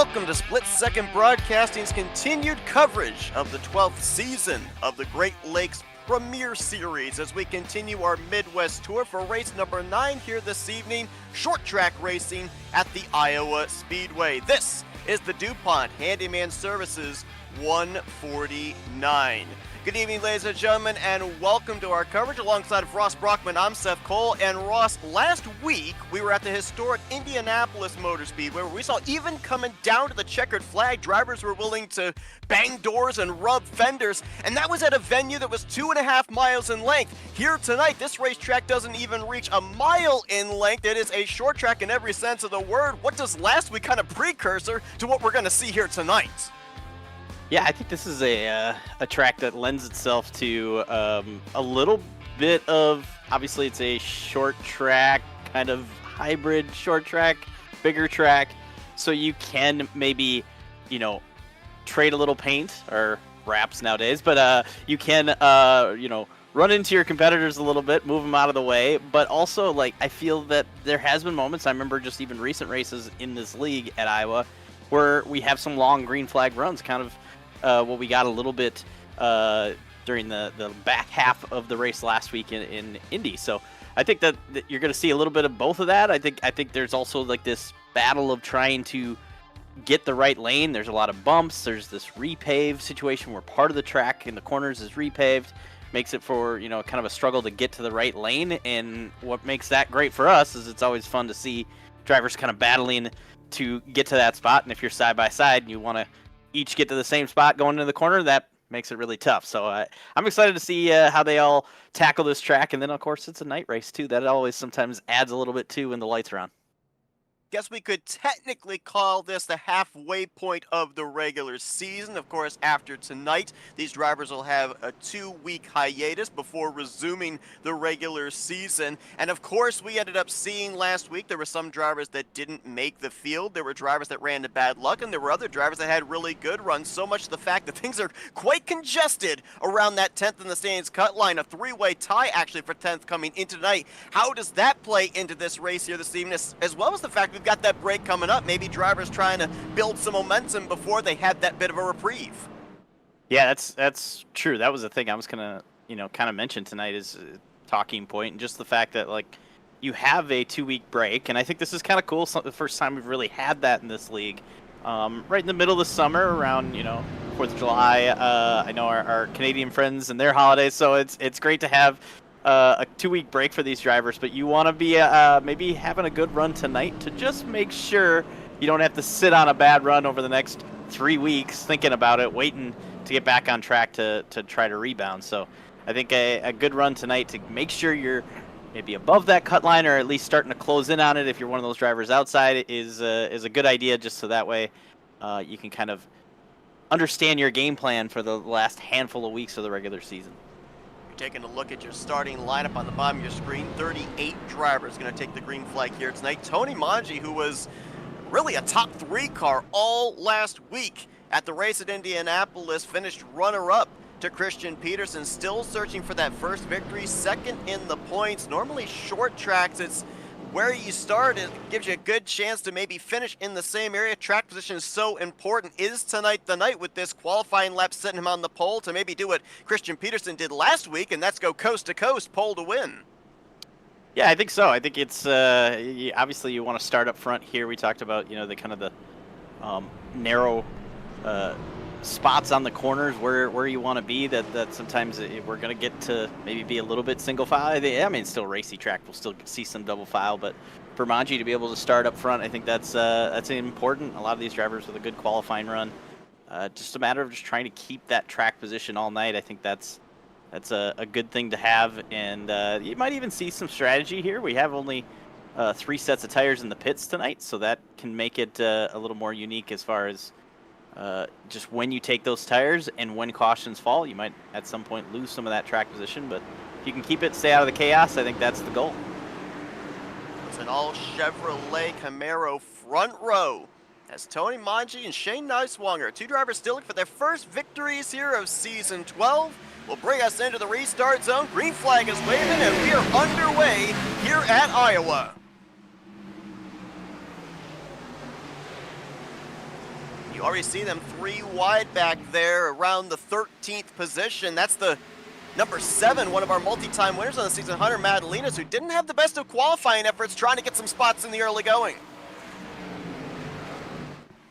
Welcome to Split Second Broadcasting's continued coverage of the 12th season of the Great Lakes Premier Series as we continue our Midwest tour for race number 9 here this evening, short track racing at the Iowa Speedway. This is the Dupont Handyman Services 149. Good evening, ladies and gentlemen, and welcome to our coverage. Alongside of Ross Brockman, I'm Seth Cole. And Ross, last week we were at the historic Indianapolis Motor Speedway, where we saw even coming down to the checkered flag, drivers were willing to bang doors and rub fenders, and that was at a venue that was 2.5 miles in length. Here tonight, this racetrack doesn't even reach a mile in length. It is a short track in every sense of the word. What does last week kind of precursor to what we're going to see here tonight? Yeah, I think this is a track that lends itself to a little bit of, obviously it's a short track, kind of hybrid short track, bigger track, so you can maybe, trade a little paint, or wraps nowadays, but you can, run into your competitors a little bit, move them out of the way, but also, I feel that there has been moments, I remember just even recent races in this league at Iowa, where we have some long green flag runs, kind of what we got a little bit during the back half of the race last week in Indy. So I think that you're going to see a little bit of both of that. I think there's also this battle of trying to get the right lane. There's a lot of bumps. There's this repave situation where part of the track in the corners is repaved. Makes it for, kind of a struggle to get to the right lane. And what makes that great for us is it's always fun to see drivers kind of battling to get to that spot. And if you're side by side and you want to each get to the same spot going into the corner, that makes it really tough. So I'm excited to see how they all tackle this track. And then, of course, it's a night race, too. That always sometimes adds a little bit, too, when the lights are on. Guess we could technically call this the halfway point of the regular season. Of course, after tonight, these drivers will have a 2-week hiatus before resuming the regular season. And of course, we ended up seeing last week there were some drivers that didn't make the field. There were drivers that ran into bad luck, and there were other drivers that had really good runs. So much the fact that things are quite congested around that 10th in the standings cut line. A 3-way tie, actually, for 10th coming into tonight. How does that play into this race here this evening, as well as the fact we've got that break coming up, maybe drivers trying to build some momentum before they had that bit of a reprieve? Yeah, that's true. That was the thing I was gonna kind of mention tonight, is a talking point, and just the fact that you have a 2-week break, and I think this is kind of cool. It's the first time we've really had that in this league, right in the middle of the summer, around 4th of July. I know our Canadian friends and their holidays, so it's great to have a 2-week break for these drivers, but you want to be maybe having a good run tonight to just make sure you don't have to sit on a bad run over the next 3 weeks thinking about it, waiting to get back on track to try to rebound. So I think a good run tonight to make sure you're maybe above that cut line, or at least starting to close in on it if you're one of those drivers outside, is a good idea, just so that way you can kind of understand your game plan for the last handful of weeks of the regular season. Taking a look at your starting lineup on the bottom of your screen, 38 drivers going to take the green flag here tonight. Tony Manji, who was really a top 3 car all last week at the race at Indianapolis, finished runner-up to Christian Peterson, still searching for that first victory, second in the points. Normally short tracks, it's where you start, it gives you a good chance to maybe finish in the same area. Track position is so important. Is tonight the night, with this qualifying lap setting him on the pole, to maybe do what Christian Peterson did last week, and that's go coast to coast, pole to win? Yeah, I think so. I think it's obviously you want to start up front here. We talked about the kind of the narrow spots on the corners where you want to be, that sometimes we're going to get to maybe be a little bit single file. I mean, still racy track, we'll still see some double file, but for Manji to be able to start up front, I think that's important. A lot of these drivers with a good qualifying run, just a matter of just trying to keep that track position all night. I think that's a good thing to have, and you might even see some strategy here. We have only 3 sets of tires in the pits tonight, so that can make it a little more unique as far as just when you take those tires and when cautions fall. You might at some point lose some of that track position, but if you can keep it, stay out of the chaos, I think that's the goal. It's an all Chevrolet Camaro front row as Tony Manji and Shane Neiswanger, 2 drivers still looking for their first victories here of season 12, will bring us into the restart zone. Green flag is waving, and we are underway here at Iowa. You already see them 3 wide back there around the 13th position. That's the number 7, one of our multi-time winners on the season, Hunter Madalinas, who didn't have the best of qualifying efforts, trying to get some spots in the early going.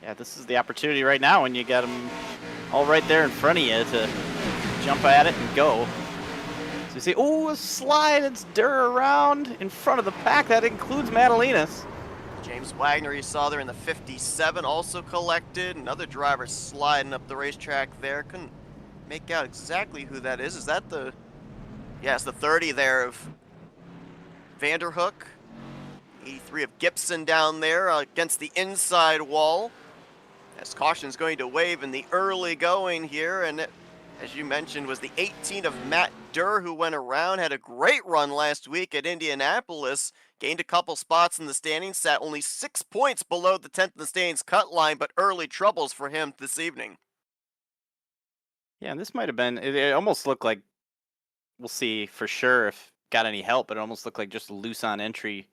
Yeah, this is the opportunity right now when you got them all right there in front of you to jump at it and go. So you see, oh, a slide, it's Durr around in front of the pack. That includes Madalinas. James Wagner, you saw there in the 57, also collected. Another driver sliding up the racetrack there. Couldn't make out exactly who that is. Is that the... Yeah, it's the 30 there of Vanderhook. 83 of Gibson down there against the inside wall. As caution's going to wave in the early going here, and it, as you mentioned, was the 18 of Matt Durr, who went around, had a great run last week at Indianapolis, gained a couple spots in the standings, sat only 6 points below the 10th in the standings cut line, but early troubles for him this evening. Yeah, and this might have been, it almost looked like, we'll see for sure if got any help, but it almost looked like just loose on entry,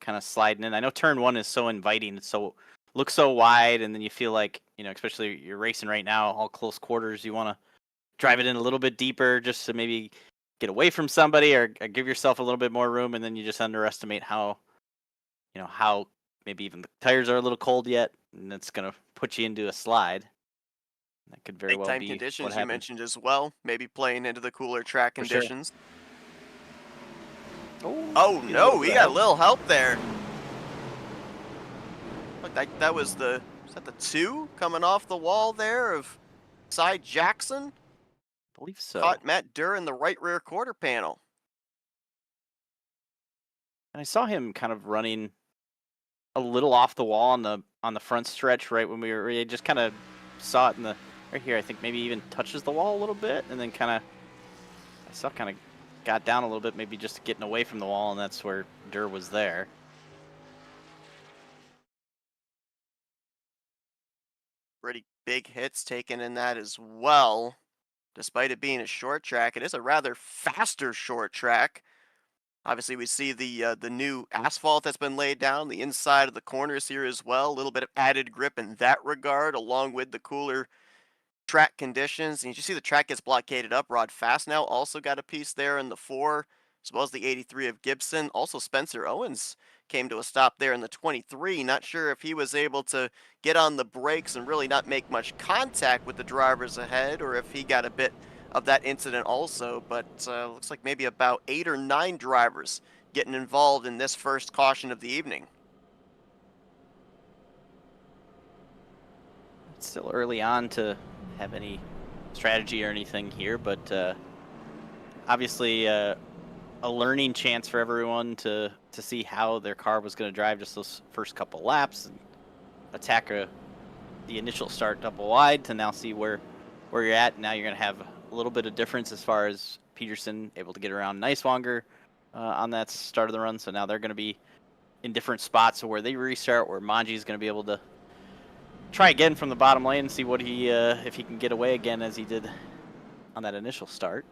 kind of sliding in. I know turn 1 is so inviting, it's so looks so wide, and then you feel like, you know, especially you're racing right now, all close quarters, you want to drive it in a little bit deeper just to maybe get away from somebody or give yourself a little bit more room, and then you just underestimate how, you know, how maybe even the tires are a little cold yet, and it's going to put you into a slide. That could very well be Big-time conditions what you happened. mentioned as well, maybe playing into the cooler track For sure. conditions. Oh, no, we got a little help there. Look, that was the, is that the 2 coming off the wall there of Cy Jackson? I believe so. Caught Matt Durr in the right rear quarter panel. And I saw him kind of running a little off the wall on the front stretch right when we just kind of saw it in the right here. I think maybe even touches the wall a little bit, and then kind of got down a little bit, maybe just getting away from the wall, and that's where Durr was there. Pretty big hits taken in that as well. Despite it being a short track, it is a rather faster short track. Obviously, we see the new asphalt that's been laid down, the inside of the corners here as well. A little bit of added grip in that regard, along with the cooler track conditions. And you see the track gets blockaded up. Rod Fastnow also got a piece there in the 4, as well as the 83 of Gibson. Also, Spencer Owens came to a stop there in the 23. Not sure if he was able to get on the brakes and really not make much contact with the drivers ahead, or if he got a bit of that incident also, but looks like maybe about 8 or 9 drivers getting involved in this first caution of the evening. It's still early on to have any strategy or anything here, but obviously a learning chance for everyone to see how their car was going to drive just those first couple laps and attack the initial start double wide to now see where you're at. Now you're going to have a little bit of difference as far as Peterson able to get around Niswanger on that start of the run. So now they're going to be in different spots. So where they restart, where Manji is going to be able to try again from the bottom lane and see what he if he can get away again as he did on that initial start.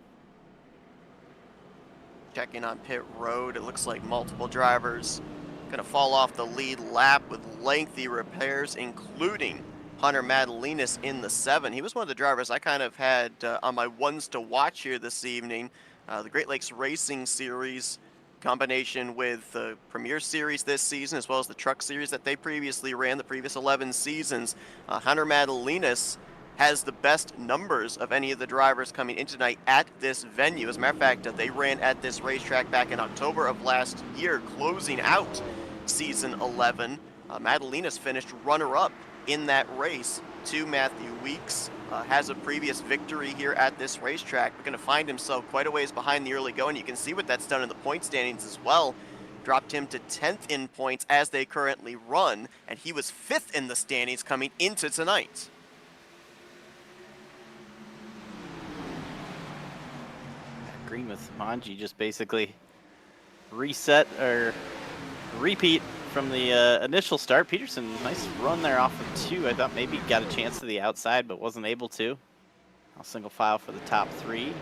Checking on pit road, it looks like multiple drivers going to fall off the lead lap with lengthy repairs, including Hunter Madalinas in the 7. He was one of the drivers I kind of had on my ones to watch here this evening. The Great Lakes Racing Series combination with the Premier Series this season, as well as the Truck Series that they previously ran the previous 11 seasons. Hunter Madalinas has the best numbers of any of the drivers coming in tonight at this venue. As a matter of fact, they ran at this racetrack back in October of last year, closing out season 11. Madalinas finished runner-up in that race to Matthew Weeks. Has a previous victory here at this racetrack. We're going to find himself quite a ways behind the early going. You can see what that's done in the point standings as well. Dropped him to 10th in points as they currently run, and he was 5th in the standings coming into tonight. Green with Manji just basically reset or repeat from the initial start. Peterson, nice run there off of 2. I thought maybe got a chance to the outside, but wasn't able to. I'll single file for the top 3.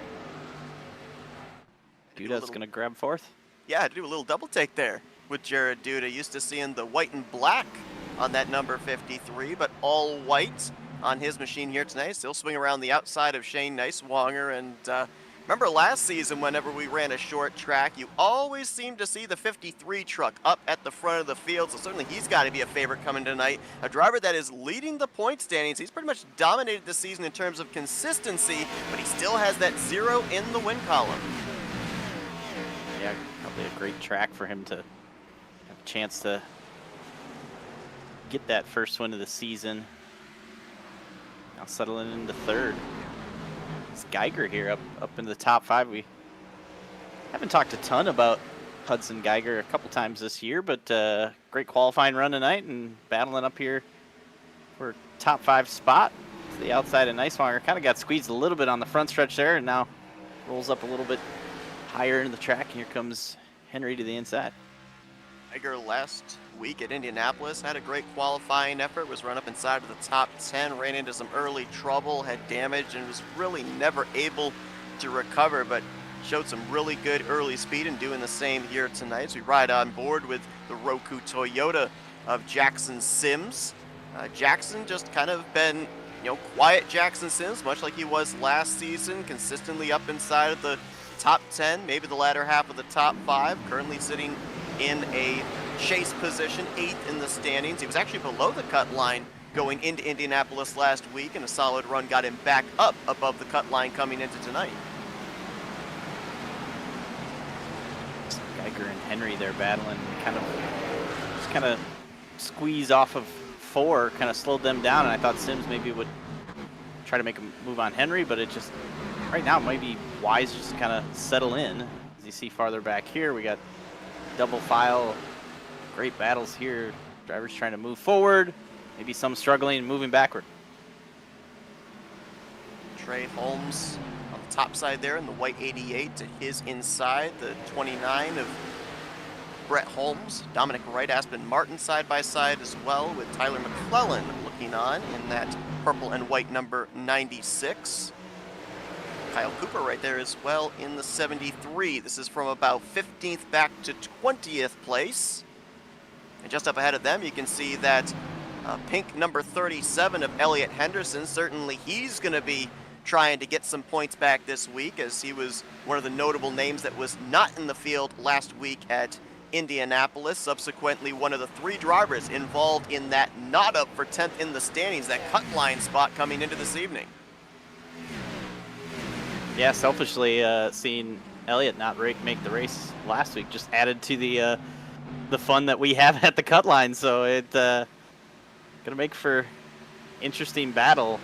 Duda's going to grab 4th. Yeah, to do a little double take there with Jared Duda. Used to seeing the white and black on that number 53, but all white on his machine here tonight. Still swinging around the outside of Shane Neiswanger. And remember last season, whenever we ran a short track, you always seem to see the 53 truck up at the front of the field. So certainly he's got to be a favorite coming tonight. A driver that is leading the point standings. He's pretty much dominated the season in terms of consistency, but he still has that 0 in the win column. Yeah, probably a great track for him to have a chance to get that first win of the season. Now settling into third. It's Geiger here up in the top 5. We haven't talked a ton about Hudson Geiger a couple times this year, but great qualifying run tonight and battling up here for top 5 spot to the outside of Neiswanger. Kind of got squeezed a little bit on the front stretch there and now rolls up a little bit higher into the track. And here comes Henry to the inside. Geiger last week at Indianapolis had a great qualifying effort, was run up inside of the top 10, ran into some early trouble, had damage, and was really never able to recover, but showed some really good early speed and doing the same here tonight. As we ride on board with the Roku Toyota of Jackson Sims. Jackson just kind of been, quiet Jackson Sims, much like he was last season, consistently up inside of the top 10, maybe the latter half of the top 5, currently sitting in a chase position, 8th in the standings. He was actually below the cut line going into Indianapolis last week, and a solid run got him back up above the cut line coming into tonight. Geiger and Henry, they're battling, kind of squeeze off of 4, kind of slowed them down, and I thought Sims maybe would try to make a move on Henry, but it just, right now, it might be wise just to kind of settle in. As you see farther back here, we got double file, great battles here. Drivers trying to move forward, maybe some struggling and moving backward. Trey Holmes on the top side there in the white 88 to his inside, the 29 of Brett Holmes. Dominic Wright, Aspen Martin side by side as well, with Tyler McClellan looking on in that purple and white number 96. Kyle Cooper right there as well in the 73. This is from about 15th back to 20th place. And just up ahead of them, you can see that pink number 37 of Elliott Henderson. Certainly he's going to be trying to get some points back this week, as he was one of the notable names that was not in the field last week at Indianapolis. Subsequently, one of the 3 drivers involved in that not up for 10th in the standings, that cut line spot coming into this evening. Yeah, selfishly, seeing Elliott not make the race last week just added to the fun that we have at the cut line. So it gonna make for interesting battle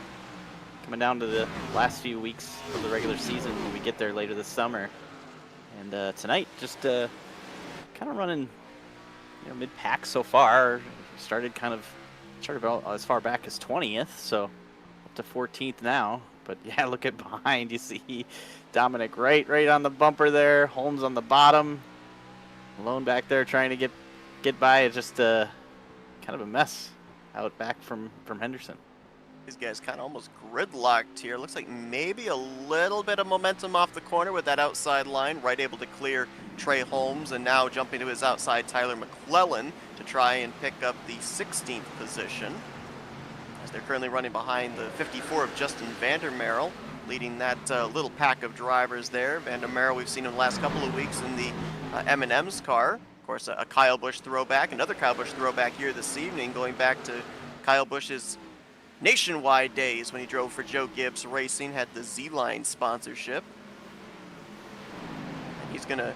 coming down to the last few weeks of the regular season when we get there later this summer. And tonight, just kind of running, mid-pack so far. Started about as far back as 20th, so up to 14th now. But yeah, look at behind. You see Dominic right on the bumper there. Holmes on the bottom. Malone back there trying to get by. It's just kind of a mess out back from Henderson. These guys kind of almost gridlocked here. Looks like maybe a little bit of momentum off the corner with that outside line. Right able to clear Trey Holmes, and now jumping to his outside Tyler McClellan to try and pick up the 16th position. As they're currently running behind the 54 of Justin Vandermeerel, leading that little pack of drivers there. Vandermeerel, we've seen him the last couple of weeks in the M&M's car. Of course, a Kyle Busch throwback, another Kyle Busch throwback here this evening, going back to Kyle Busch's nationwide days when he drove for Joe Gibbs Racing, had the Z-Line sponsorship. And he's going to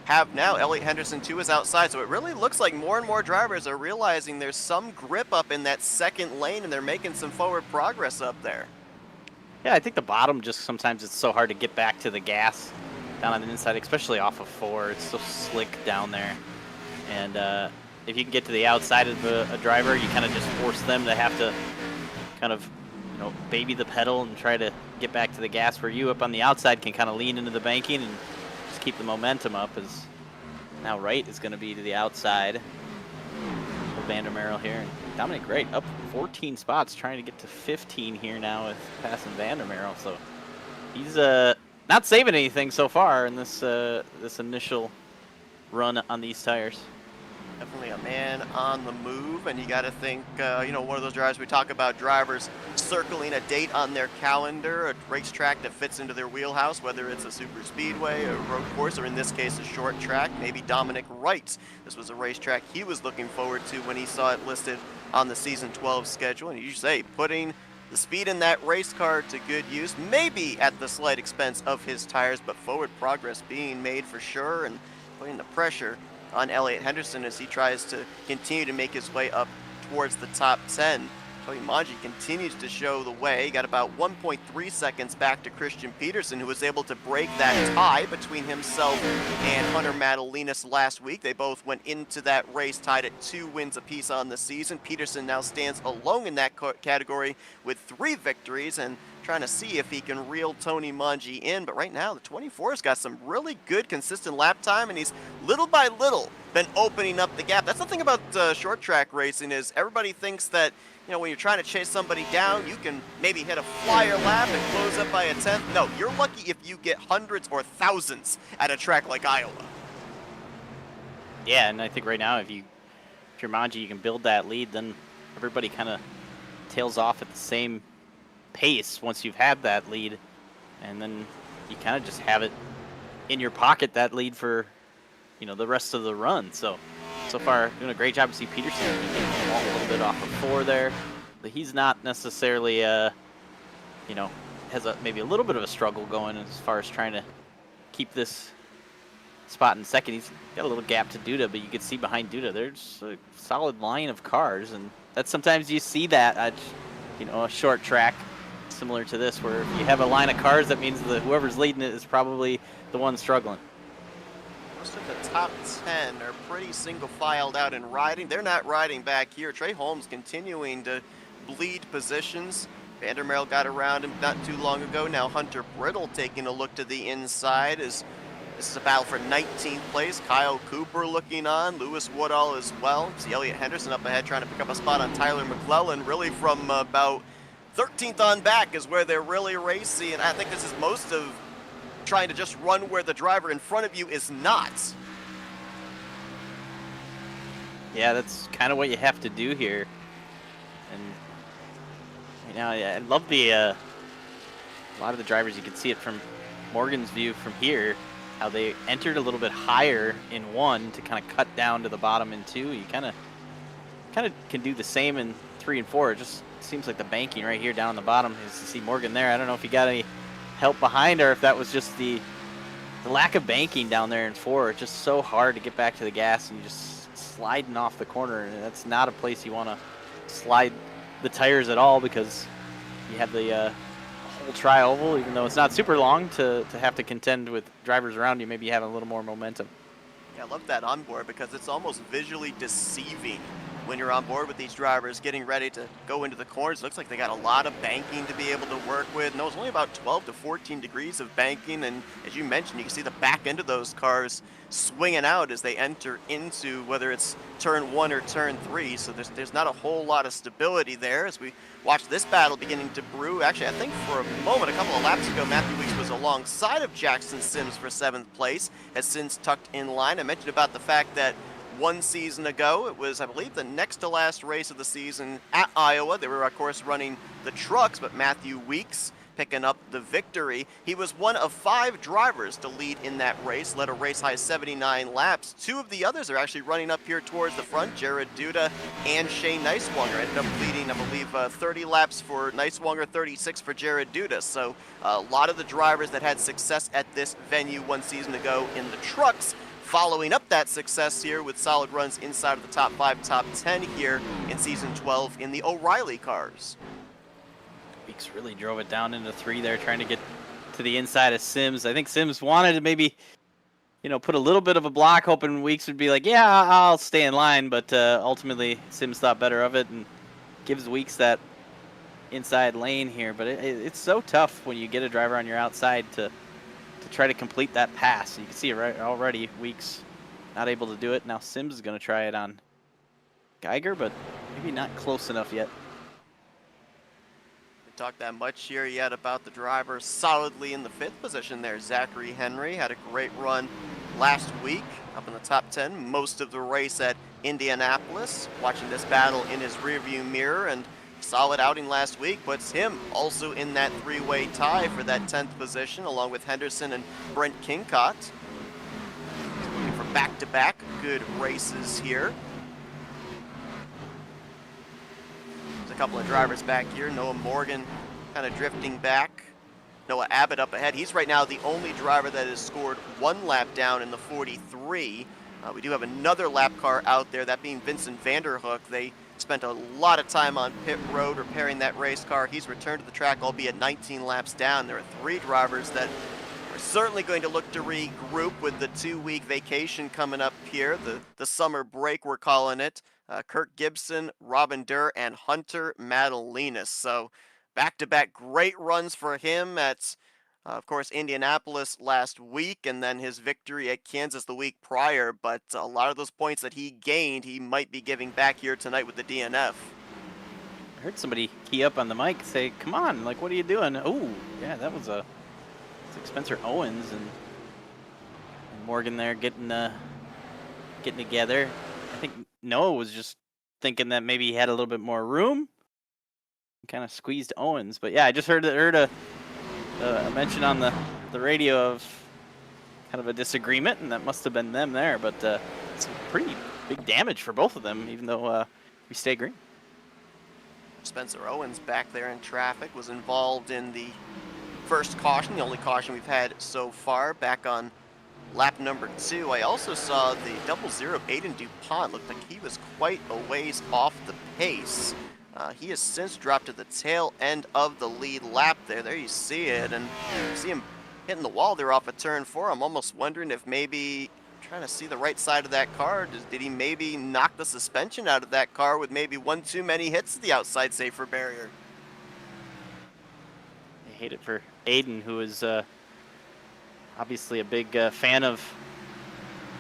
have now Elliott Henderson to his outside, so it really looks like more and more drivers are realizing there's some grip up in that second lane, and they're making some forward progress up there. Yeah, I think the bottom, just sometimes it's so hard to get back to the gas down on the inside, especially off of 4. It's so slick down there. And if you can get to the outside of a driver, you kind of just force them to have to kind of, baby the pedal and try to get back to the gas, where you up on the outside can kind of lean into the banking and just keep the momentum up. As now Wright is going to be to the outside of Vandermeerel here. And Dominic Wright up 14 spots, trying to get to 15 here now with passing Vandermeerel. So he's not saving anything so far in this this initial run on these tires. Definitely a man on the move, and you got to think, one of those drivers we talk about drivers circling a date on their calendar, a racetrack that fits into their wheelhouse, whether it's a super speedway, a road course, or in this case, a short track. Maybe Dominic Wright. This was a racetrack he was looking forward to when he saw it listed on the season 12 schedule. And you say, putting the speed in that race car to good use, maybe at the slight expense of his tires, but forward progress being made for sure, and putting the pressure on Elliott Henderson as he tries to continue to make his way up towards the top 10. Tony Manji continues to show the way. He got about 1.3 seconds back to Christian Peterson, who was able to break that tie between himself and Hunter Madalinas last week. They both went into that race tied at 2 wins apiece on the season. Peterson now stands alone in that category with 3 victories, and trying to see if he can reel Tony Manji in. But right now, the 24's got some really good, consistent lap time, and he's little by little been opening up the gap. That's the thing about short track racing is everybody thinks that, when you're trying to chase somebody down, you can maybe hit a flyer lap and close up by a tenth. No, you're lucky if you get hundreds or thousands at a track like Iowa. Yeah, and I think right now, if you're Manji, you can build that lead, then everybody kind of tails off at the same pace once you've had that lead, and then you kind of just have it in your pocket, that lead for the rest of the run. So far doing a great job to see Peterson getting a little bit off of 4 there, but he's not necessarily has maybe a little bit of a struggle going as far as trying to keep this spot in second. He's got a little gap to Duda, but you can see behind Duda there's a solid line of cars, and that's sometimes you see that at a short track similar to this, where if you have a line of cars, that means that whoever's leading it is probably the one struggling. Most of the top 10 are pretty single-filed out and riding. They're not riding back here. Trey Holmes continuing to bleed positions. Vandermeer got around him not too long ago. Now Hunter Brittle taking a look to the inside. This is a battle for 19th place. Kyle Cooper looking on. Lewis Woodall as well. See Elliott Henderson up ahead trying to pick up a spot on Tyler McClellan. Really from about 13th on back is where they're really racing. And I think this is most of trying to just run where the driver in front of you is not. Yeah, that's kind of what you have to do here. And I love the a lot of the drivers, you can see it from Morgan's view from here, how they entered a little bit higher in 1 to kind of cut down to the bottom in 2. You kind of can do the same in 3 and 4. It just seems like the banking right here down on the bottom is to see Morgan there. I don't know if you got any help behind, or if that was just the lack of banking down there in 4. It's just so hard to get back to the gas, and you just sliding off the corner, and that's not a place you want to slide the tires at all, because you have the whole tri-oval, even though it's not super long, to have to contend with drivers around you. Maybe you have a little more momentum. Yeah, I love that onboard because it's almost visually deceiving when you're on board with these drivers getting ready to go into the corners. It looks like they got a lot of banking to be able to work with. No, it's only about 12 to 14 degrees of banking, and as you mentioned, you can see the back end of those cars swinging out as they enter into whether it's turn 1 or turn 3, so there's not a whole lot of stability there as we watch this battle beginning to brew. Actually, I think for a moment, a couple of laps ago, Matthew Weeks was alongside of Jackson Sims for 7th place, has since tucked in line. I mentioned about the fact that 1 season ago, it was, I believe, the next to last race of the season at Iowa. They were, of course, running the trucks, but Matthew Weeks picking up the victory. He was one of 5 drivers to lead in that race, led a race-high 79 laps. 2 of the others are actually running up here towards the front, Jared Duda and Shane Neiswanger. Ended up leading, I believe, 30 laps for Neiswanger, 36 for Jared Duda. So a lot of the drivers that had success at this venue 1 season ago in the trucks following up that success here with solid runs inside of the top 5, top 10 here in season 12 in the O'Reilly cars. Weeks really drove it down into 3 there, trying to get to the inside of Sims. I think Sims wanted to maybe, put a little bit of a block, hoping Weeks would be like, yeah, I'll stay in line, but ultimately Sims thought better of it and gives Weeks that inside lane here. But it's so tough when you get a driver on your outside to try to complete that pass. You can see it right already. Weeks not able to do it. Now Sims is going to try it on Geiger, but maybe not close enough yet. We talked that much here yet about the driver solidly in the 5th position there. Zachary Henry had a great run last week, up in the top 10 most of the race at Indianapolis. Watching this battle in his rearview mirror, and solid outing last week puts him also in that three-way tie for that 10th position, along with Henderson and Brent Kincott. Looking for back-to-back good races here. There's a couple of drivers back here. Noah Morgan kind of drifting back. Noah Abbott up ahead. He's right now the only driver that has scored one lap down in the 43. We do have another lap car out there, that being Vincent Vanderhook. They spent a lot of time on pit road repairing that race car. He's returned to the track, albeit 19 laps down. There are three drivers that are certainly going to look to regroup with the 2-week vacation coming up here, the summer break we're calling it. Kirk Gibson, Robin Durr, and Hunter Madalinas. So back-to-back great runs for him at, of course, Indianapolis last week, and then his victory at Kansas the week prior. But a lot of those points that he gained, he might be giving back here tonight with the DNF. I heard somebody key up on the mic say, "Come on, like, what are you doing?" Oh, yeah, that was it's Spencer Owens and Morgan there getting together. I think Noah was just thinking that maybe he had a little bit more room. Kind of squeezed Owens, but yeah, I just heard a mention on the radio of kind of a disagreement, and that must have been them there. But it's pretty big damage for both of them, even though we stay green. Spencer Owens back there in traffic was involved in the first caution, the only caution we've had so far, back on lap number 2. I also saw the 00 Aiden Dupont. Looked like he was quite a ways off the pace. He has since dropped to the tail end of the lead lap there. There you see it, and you see him hitting the wall there off of turn 4. I'm almost wondering if maybe, trying to see the right side of that car, did he maybe knock the suspension out of that car with maybe one too many hits to the outside safer barrier? I hate it for Aiden, who is obviously a big fan of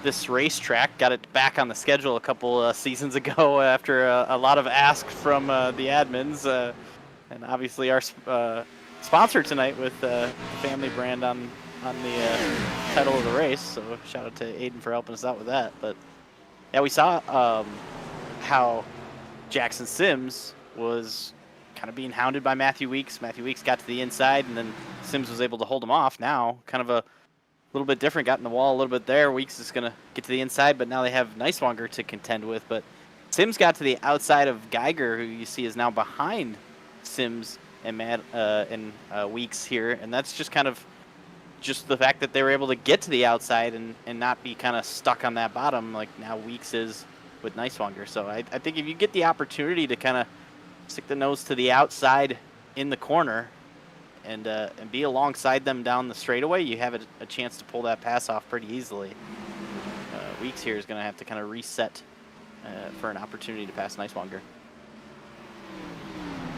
this racetrack. Got it back on the schedule a couple seasons ago after a lot of ask from the admins, and obviously our sponsor tonight with Family Brand on the title of the race. So shout out to Aiden for helping us out with that. But yeah, we saw how Jackson Sims was kind of being hounded by Matthew Weeks. Matthew Weeks got to the inside, and then Sims was able to hold him off. Now kind of a little bit different, got in the wall a little bit there. Weeks is going to get to the inside, but now they have Niswanger to contend with. But Sims got to the outside of Geiger, who you see is now behind Sims and Weeks here. And that's just kind of just the fact that they were able to get to the outside and not be kind of stuck on that bottom like now Weeks is with Niswanger. So I think if you get the opportunity to kind of stick the nose to the outside in the corner and be alongside them down the straightaway, you have a chance to pull that pass off pretty easily. Weeks here is going to have to kind of reset for an opportunity to pass Niswanger.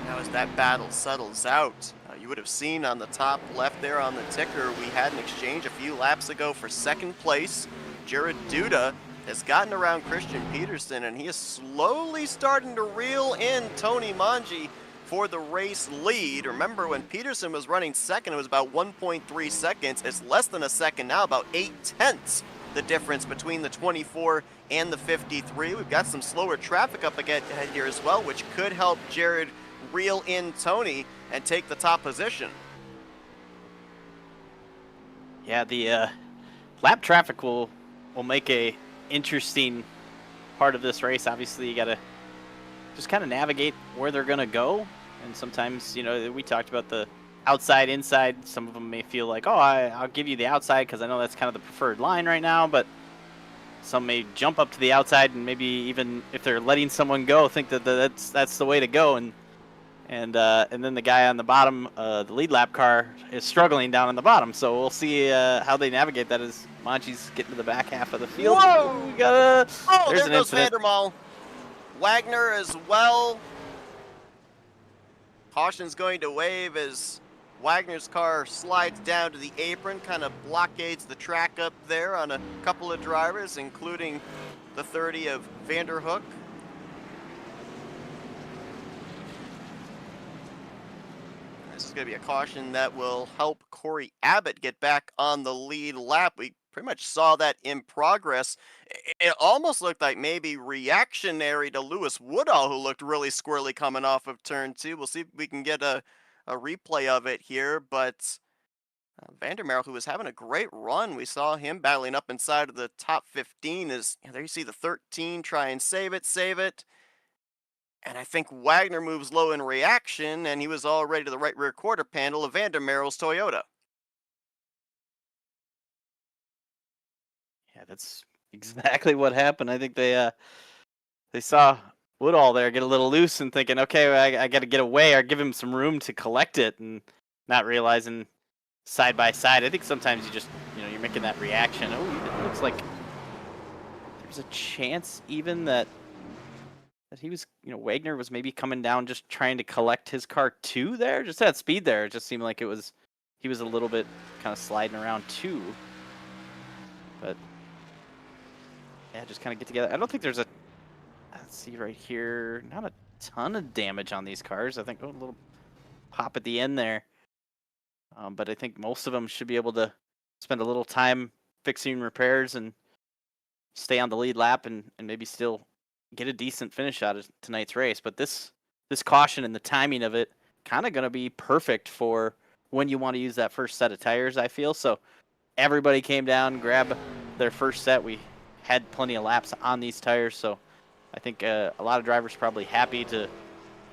Now as that battle settles out, you would have seen on the top left there on the ticker, we had an exchange a few laps ago for second place. Jared Duda has gotten around Christian Peterson, and he is slowly starting to reel in Tony Manji for the race lead. Remember, when Peterson was running second, it was about 1.3 seconds. It's less than a second now, about 0.8 the difference between the 24 and the 53. We've got some slower traffic up ahead here as well, which could help Jared reel in Tony and take the top position. Yeah, the lap traffic will make a interesting part of this race. Obviously, you got to just kind of navigate where they're going to go. And sometimes, you know, we talked about the outside, inside. Some of them may feel like, oh, I'll give you the outside because I know that's kind of the preferred line right now. But some may jump up to the outside and maybe even if they're letting someone go, think that that's the way to go. And then the guy on the bottom, the lead lap car, is struggling down on the bottom. So we'll see how they navigate that as Manji's getting to the back half of the field. Whoa! We got There goes Vandermaal. Wagner as well. Caution's going to wave as Wagner's car slides down to the apron, kind of blockades the track up there on a couple of drivers, including the 30 of Vanderhook. This is going to be a caution that will help Corey Abbott get back on the lead lap. We pretty much saw that in progress. It almost looked like maybe reactionary to Lewis Woodall, who looked really squirrely coming off of turn 2. We'll see if we can get a replay of it here, but Vandermeer, who was having a great run, we saw him battling up inside of the top 15. There you see the 13 try and save it. And I think Wagner moves low in reaction, and he was already to the right rear quarter panel of Vandermeer's Toyota. Yeah, that's exactly what happened. I think they saw Woodall there get a little loose and thinking, okay, well, I got to get away or give him some room to collect it, and not realizing side by side. I think sometimes you're making that reaction. Oh, it looks like there's a chance even that he was, Wagner was maybe coming down just trying to collect his car too there. Just that speed there. It just seemed like he was a little bit kind of sliding around too. But yeah, just kind of get together. I don't think there's let's see right here, not a ton of damage on these cars. I think a little pop at the end there. But I think most of them should be able to spend a little time fixing repairs and stay on the lead lap and maybe still get a decent finish out of tonight's race. But this caution and the timing of it kind of going to be perfect for when you want to use that first set of tires, I feel. So everybody came down, grabbed their first set. We had plenty of laps on these tires, so I think a lot of drivers probably happy that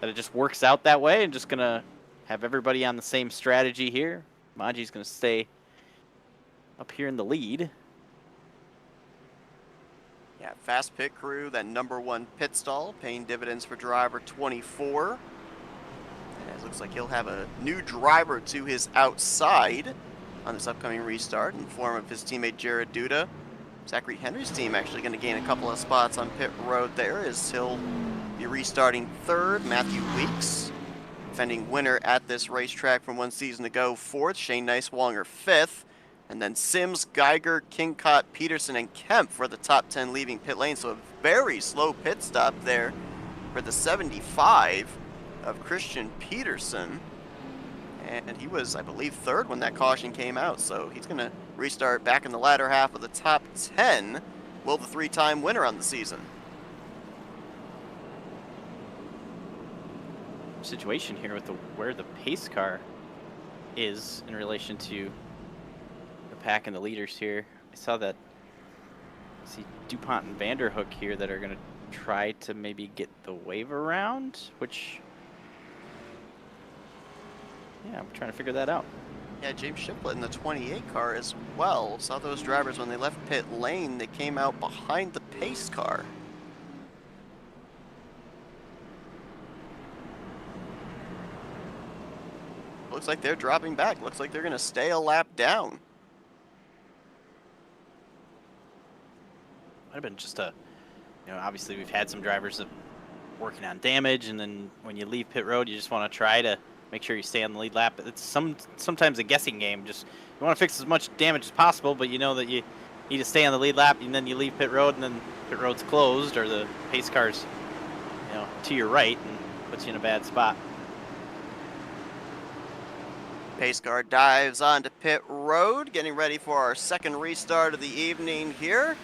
it just works out that way, and just going to have everybody on the same strategy here. Manji's going to stay up here in the lead. Yeah, fast pit crew, that #1 pit stall, paying dividends for driver 24. And it looks like he'll have a new driver to his outside on this upcoming restart in form of his teammate Jared Duda. Zachary Henry's team actually going to gain a couple of spots on pit road there, as he'll be restarting third. Matthew Weeks, defending winner at this racetrack from one season ago, fourth. Shane Neiswanger, fifth. And then Sims, Geiger, Kingcott, Peterson, and Kemp for the top 10 leaving pit lane. So a very slow pit stop there for the 75 of Christian Peterson. And he was, I believe, third when that caution came out. So he's going to restart back in the latter half of the top 10. Will the three-time winner on the season. Situation here with where the pace car is in relation to the pack and the leaders here. I saw that. See Dupont and Vanderhook here that are going to try to maybe get the wave around, which, yeah, I'm trying to figure that out. Yeah, James Shiplet in the 28 car as well. Saw those drivers when they left pit lane, they came out behind the pace car. Looks like they're dropping back. Looks like they're going to stay a lap down. Might have been just obviously we've had some drivers that working on damage, and then when you leave pit road, you just want to try to make sure you stay on the lead lap. It's sometimes a guessing game. Just you want to fix as much damage as possible, but you know that you need to stay on the lead lap, and then you leave pit road, and then pit road's closed, or the pace car's to your right and puts you in a bad spot. Pace car dives onto pit road, getting ready for our second restart of the evening here.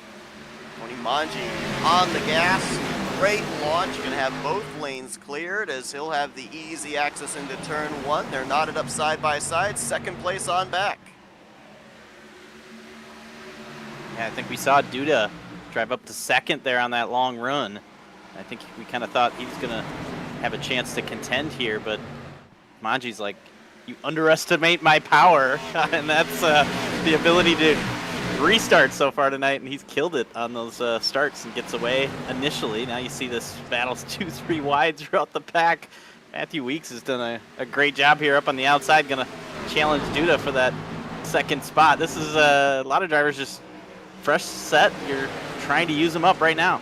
Tony Manji on the gas. Great launch. Going to have both lanes cleared, as he'll have the easy access into turn one. They're knotted up side by side. Second place on back. Yeah, I think we saw Duda drive up to second there on that long run. I think we kind of thought he was going to have a chance to contend here, but Manji's like, you underestimate my power, and that's the ability to restart so far tonight, and he's killed it on those starts and gets away initially. Now you see this battle's 2-3 wide throughout the pack. Matthew Weeks has done a great job here up on the outside, going to challenge Duda for that second spot. This is a lot of drivers just fresh set. You're trying to use them up right now.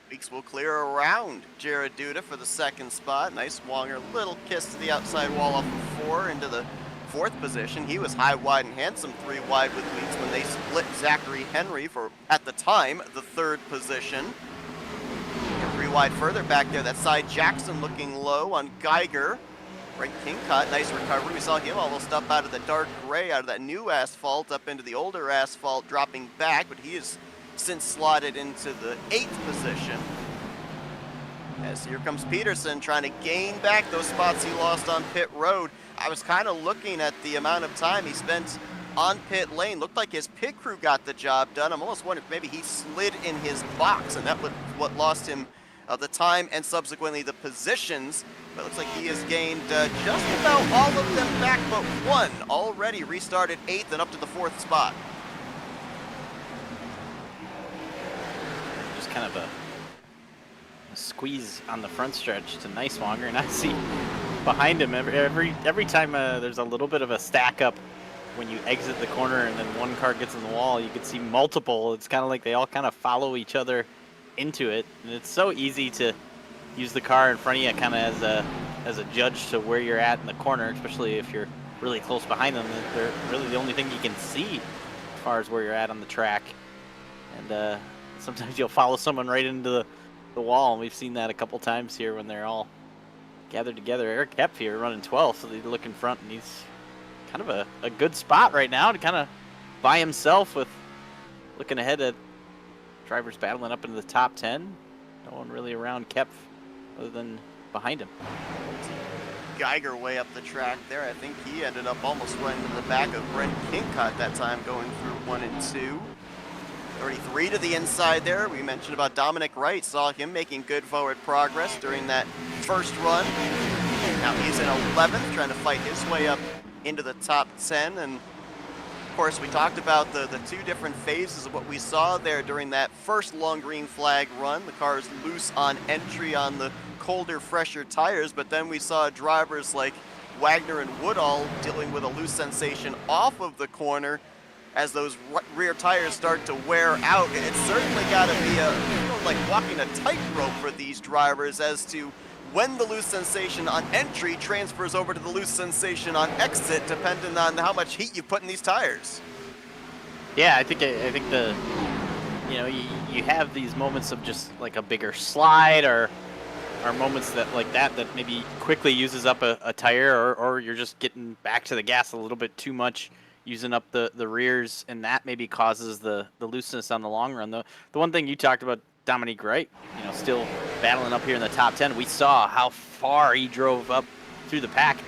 Weeks will clear around Jared Duda for the second spot. Nice Wonger, little kiss to the outside wall off of 4 into the 4th position. He was high, wide, and handsome 3 wide with Weeks when they split Zachary Henry for, at the time, the 3rd position. And 3 wide further back there, that side Jackson looking low on Geiger. Brent Kingcott, nice recovery. We saw him almost up out of the dark gray, out of that new asphalt, up into the older asphalt, dropping back, but he has since slotted into the 8th position. As here comes Peterson trying to gain back those spots he lost on pit road. I was kind of looking at the amount of time he spent on pit lane. Looked like his pit crew got the job done. I'm almost wondering if maybe he slid in his box, and that was what lost him the time and subsequently the positions. But it looks like he has gained just about all of them back but one. Already restarted 8th and up to the 4th spot. Just kind of a squeeze on the front stretch to Niswanger, and I see behind him every time there's a little bit of a stack up when you exit the corner and then one car gets in the wall, you can see multiple. It's kind of like they all kind of follow each other into it, and it's so easy to use the car in front of you kind of as a judge to where you're at in the corner, especially if you're really close behind them. They're really the only thing you can see as far as where you're at on the track, and sometimes you'll follow someone right into the wall, and we've seen that a couple times here when they're all gathered together. Eric Kepf here running 12th, so they look in front, and he's kind of a good spot right now to kind of by himself with looking ahead at drivers battling up into the top 10. No one really around Kepf other than behind him. Geiger way up the track there. I think he ended up almost running to the back of Brent Kingcott that time, going through 1 and 2. 33 to the inside there. We mentioned about Dominic Wright. Saw him making good forward progress during that first run. Now he's in 11th, trying to fight his way up into the top 10. And of course, we talked about the 2 different phases of what we saw there during that first long green flag run. The car is loose on entry on the colder, fresher tires, but then we saw drivers like Wagner and Woodall dealing with a loose sensation off of the corner as those rear tires start to wear out. It's certainly got to be like walking a tightrope for these drivers as to when the loose sensation on entry transfers over to the loose sensation on exit, depending on how much heat you put in these tires. Yeah, I think the you have these moments of just like a bigger slide or moments that maybe quickly uses up a tire, or you're just getting back to the gas a little bit too much, using up the rears, and that maybe causes the looseness on the long run. The one thing you talked about, Dominique Wright, still battling up here in the top 10. We saw how far he drove up through the pack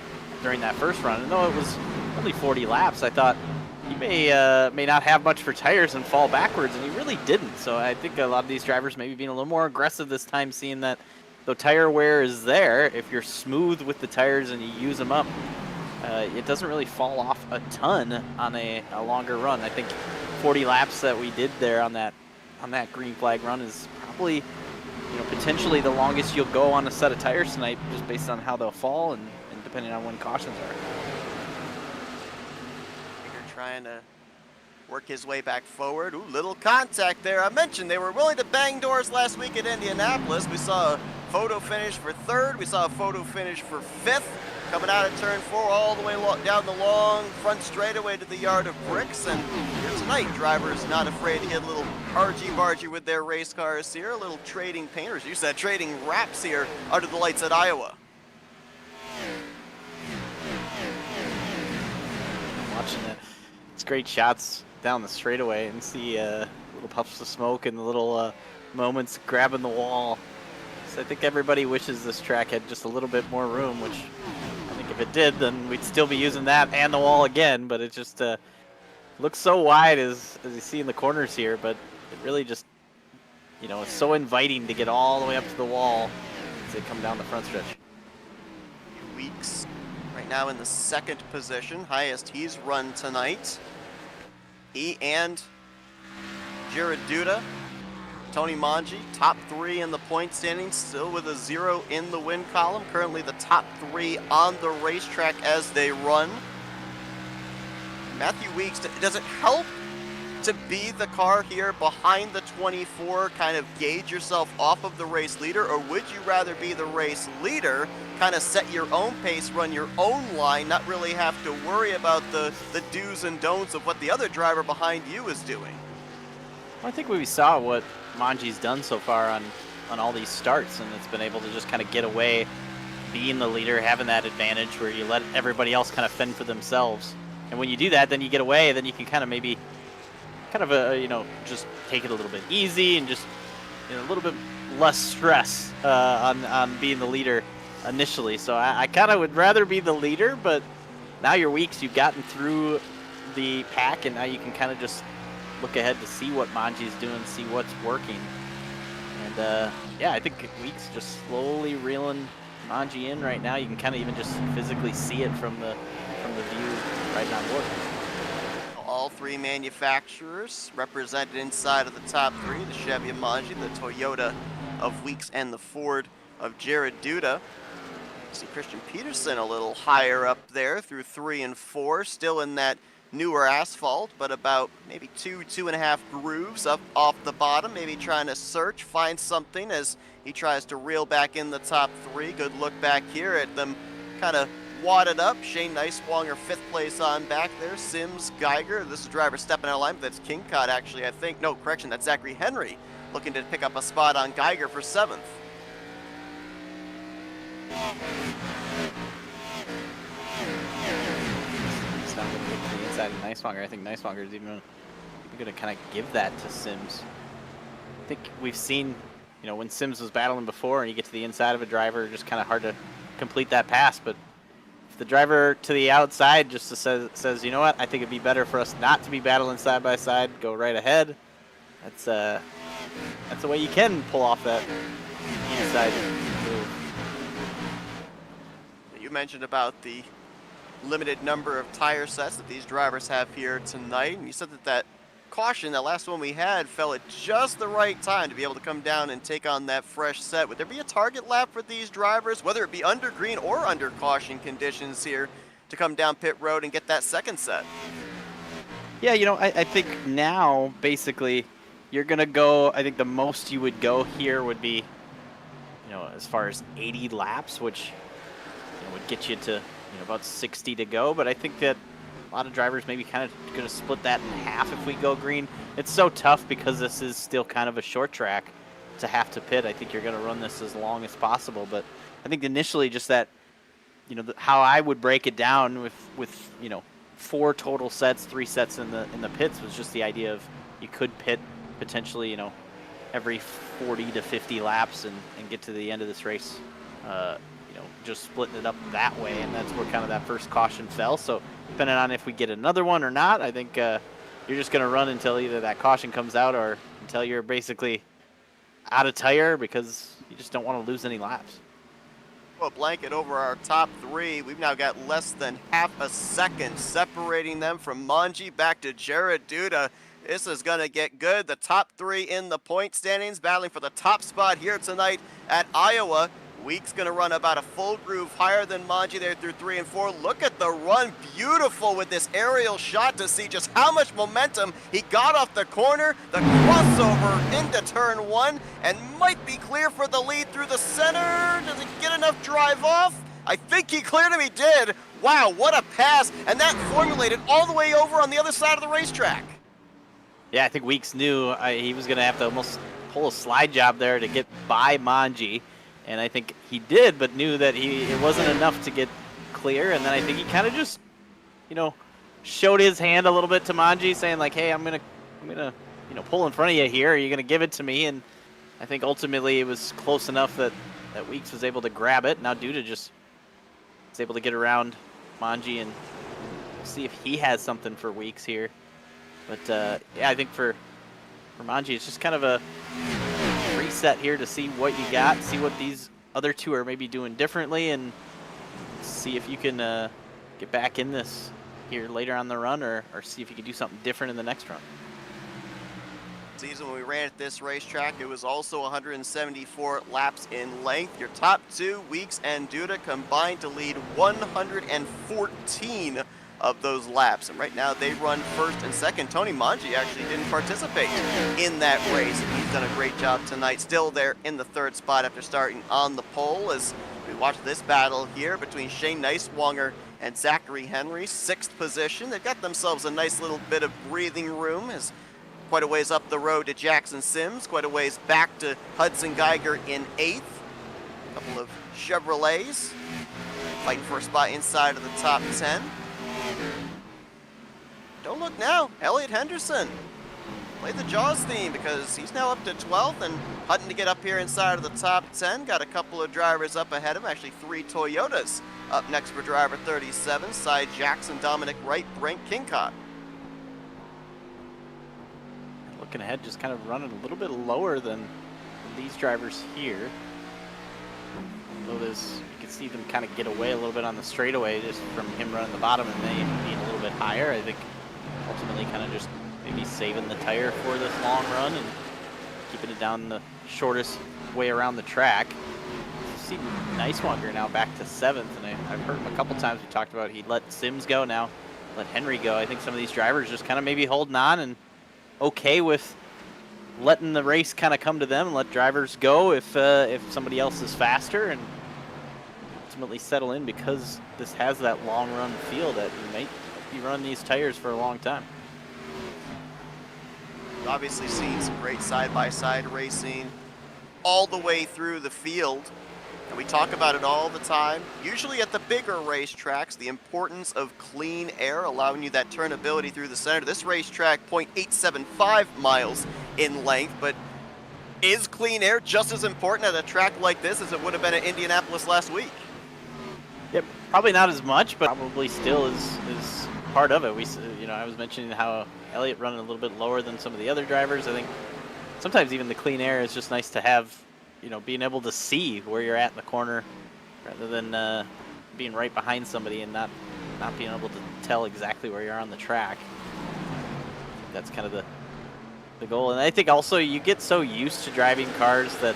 during that first run, and though it was only 40 laps, I thought he may not have much for tires and fall backwards, and he really didn't. So I think a lot of these drivers maybe being a little more aggressive this time, seeing that the tire wear is there. If you're smooth with the tires and you use them up, it doesn't really fall off a ton on a longer run. I think 40 laps that we did there on that green flag run is probably potentially the longest you'll go on a set of tires tonight, just based on how they'll fall and depending on when cautions are. You're trying to work his way back forward. Ooh, little contact there. I mentioned they were willing to bang doors last week at Indianapolis. We saw a photo finish for 3rd. We saw a photo finish for 5th. Coming out of turn 4 all the way down the long front straightaway to the yard of bricks. And here tonight, drivers not afraid to get a little argy-bargy with their race cars here. A little trading painters. You said trading wraps here under the lights at Iowa. Watching it. It's great shots down the straightaway and see little puffs of smoke and the little moments grabbing the wall. So I think everybody wishes this track had just a little bit more room, which I think if it did, then we'd still be using that and the wall again. But it just looks so wide as you see in the corners here, but it really just, it's so inviting to get all the way up to the wall as they come down the front stretch. Weeks right now in the 2nd position, highest he's run tonight. He and Jared Duda, Tony Manji, top 3 in the point standings, still with a 0 in the win column. Currently the top 3 on the racetrack as they run. Matthew Weeks, does it help to be the car here behind the 24, kind of gauge yourself off of the race leader, or would you rather be the race leader, kind of set your own pace, run your own line, not really have to worry about the do's and don'ts of what the other driver behind you is doing? Well, I think we saw what Manji's done so far on all these starts, and it's been able to just kind of get away being the leader, having that advantage where you let everybody else kind of fend for themselves. And when you do that, then you get away, then you can kind of maybe, just take it a little bit easy and just, a little bit less stress on being the leader initially. So I kind of would rather be the leader, but now you're weeks, you've gotten through the pack, and now you can kind of just look ahead to see what Manji's doing, see what's working. And I think Weeks just slowly reeling Manji in right now. You can kind of even just physically see it from the view right on board. All three manufacturers represented inside of the top three, the Chevy of Manji, the Toyota of Weeks, and the Ford of Jared Duda. See Christian Peterson a little higher up there through 3 and 4, still in that newer asphalt, but about maybe 2.5 grooves up off the bottom, maybe trying to search, find something as he tries to reel back in the top 3. Good look back here at them kind of wadded up. Shane Neiswanger 5th place on back there. Sims, Geiger, this is driver stepping out of line, but that's King Cod actually, I think. No, correction, that's Zachary Henry looking to pick up a spot on Geiger for 7th. The inside of Neiswanger. I think Neiswanger is even going to kind of give that to Sims. I think we've seen, when Sims was battling before and you get to the inside of a driver, just kind of hard to complete that pass. But if the driver to the outside just says, you know what, I think it'd be better for us not to be battling side by side, go right ahead. That's a way you can pull off that inside move. You mentioned about the limited number of tire sets that these drivers have here tonight, and you said that caution, that last one we had, fell at just the right time to be able to come down and take on that fresh set. Would there be a target lap for these drivers, whether it be under green or under caution conditions here, to come down pit road and get that second set? Yeah, I think now basically you're gonna go, I think the most you would go here would be, as far as 80 laps, which would get you to about 60 to go. But I think that a lot of drivers maybe kind of going to split that in half if we go green. It's so tough because this is still kind of a short track to have to pit. I think you're going to run this as long as possible. But I think initially just that, how I would break it down with 4 total sets, 3 sets in the pits, was just the idea of you could pit potentially, every 40 to 50 laps and get to the end of this race, just splitting it up that way, and that's where kind of that first caution fell. So depending on if we get another one or not, I think you're just going to run until either that caution comes out or until you're basically out of tire, because you just don't want to lose any laps. A blanket over our top 3. We've now got less than half a second separating them from Manji back to Jared Duda. This is going to get good. The top 3 in the point standings battling for the top spot here tonight at Iowa. Weeks going to run about a full groove higher than Manji there through 3 and 4. Look at the run. Beautiful with this aerial shot to see just how much momentum he got off the corner. The crossover into turn 1 and might be clear for the lead through the center. Does he get enough drive off? I think he cleared him. He did. Wow, what a pass. And that formulated all the way over on the other side of the racetrack. Yeah, I think Weeks knew he was going to have to almost pull a slide job there to get by Manji. And I think he did, but knew that it wasn't enough to get clear. And then I think he kind of just, showed his hand a little bit to Manji, saying like, "Hey, I'm gonna, pull in front of you here. Are you gonna give it to me?" And I think ultimately it was close enough that Weeks was able to grab it. Now Duda just is able to get around Manji and see if he has something for Weeks here. But I think for Manji, it's just kind of a reset here to see what you got, see what these other 2 are maybe doing differently, and see if you can get back in this here later on the run, or see if you can do something different in the next run. Season when we ran at this racetrack, it was also 174 laps in length. Your top 2, Weeks and Duda, combined to lead 114 of those laps, and right now they run first and second. Tony Manji actually didn't participate in that race, and he's done a great job tonight, still there in the 3rd spot after starting on the pole. As we watch this battle here between Shane Neiswanger and Zachary Henry, 6th position. They've got themselves a nice little bit of breathing room, as quite a ways up the road to Jackson Sims, quite a ways back to Hudson Geiger in 8th. Couple of Chevrolets fighting for a spot inside of the top 10. Don't look now, Elliott Henderson. Play the Jaws theme because he's now up to 12th and hunting to get up here inside of the top 10. Got a couple of drivers up ahead of him, actually 3 Toyotas up next for driver 37, Cy Jackson, Dominic Wright, Brent Kincott. Looking ahead, just kind of running a little bit lower than these drivers here. Although you can see them kind of get away a little bit on the straightaway just from him running the bottom and they being a little bit higher. I think ultimately kind of just maybe saving the tire for this long run and keeping it down the shortest way around the track. You see Nicewanger now back to 7th, and I've heard him a couple times. We talked about he'd let Sims go, now let Henry go. I think some of these drivers just kind of maybe holding on and okay with letting the race kind of come to them and let drivers go if somebody else is faster, and ultimately settle in because this has that long run feel that you might be running these tires for a long time. We've obviously seen some great side-by-side racing all the way through the field, and we talk about it all the time. Usually at the bigger racetracks, the importance of clean air, allowing you that turnability through the center. This racetrack, 0.875 miles in length, but is clean air just as important at a track like this as it would have been at Indianapolis last week? Yep, probably not as much, but probably still is part of it. I was mentioning how Elliott running a little bit lower than some of the other drivers. I think sometimes even the clean air is just nice to have, being able to see where you're at in the corner rather than being right behind somebody and not being able to tell exactly where you are on the track. That's kind of the goal. And I think also you get so used to driving cars that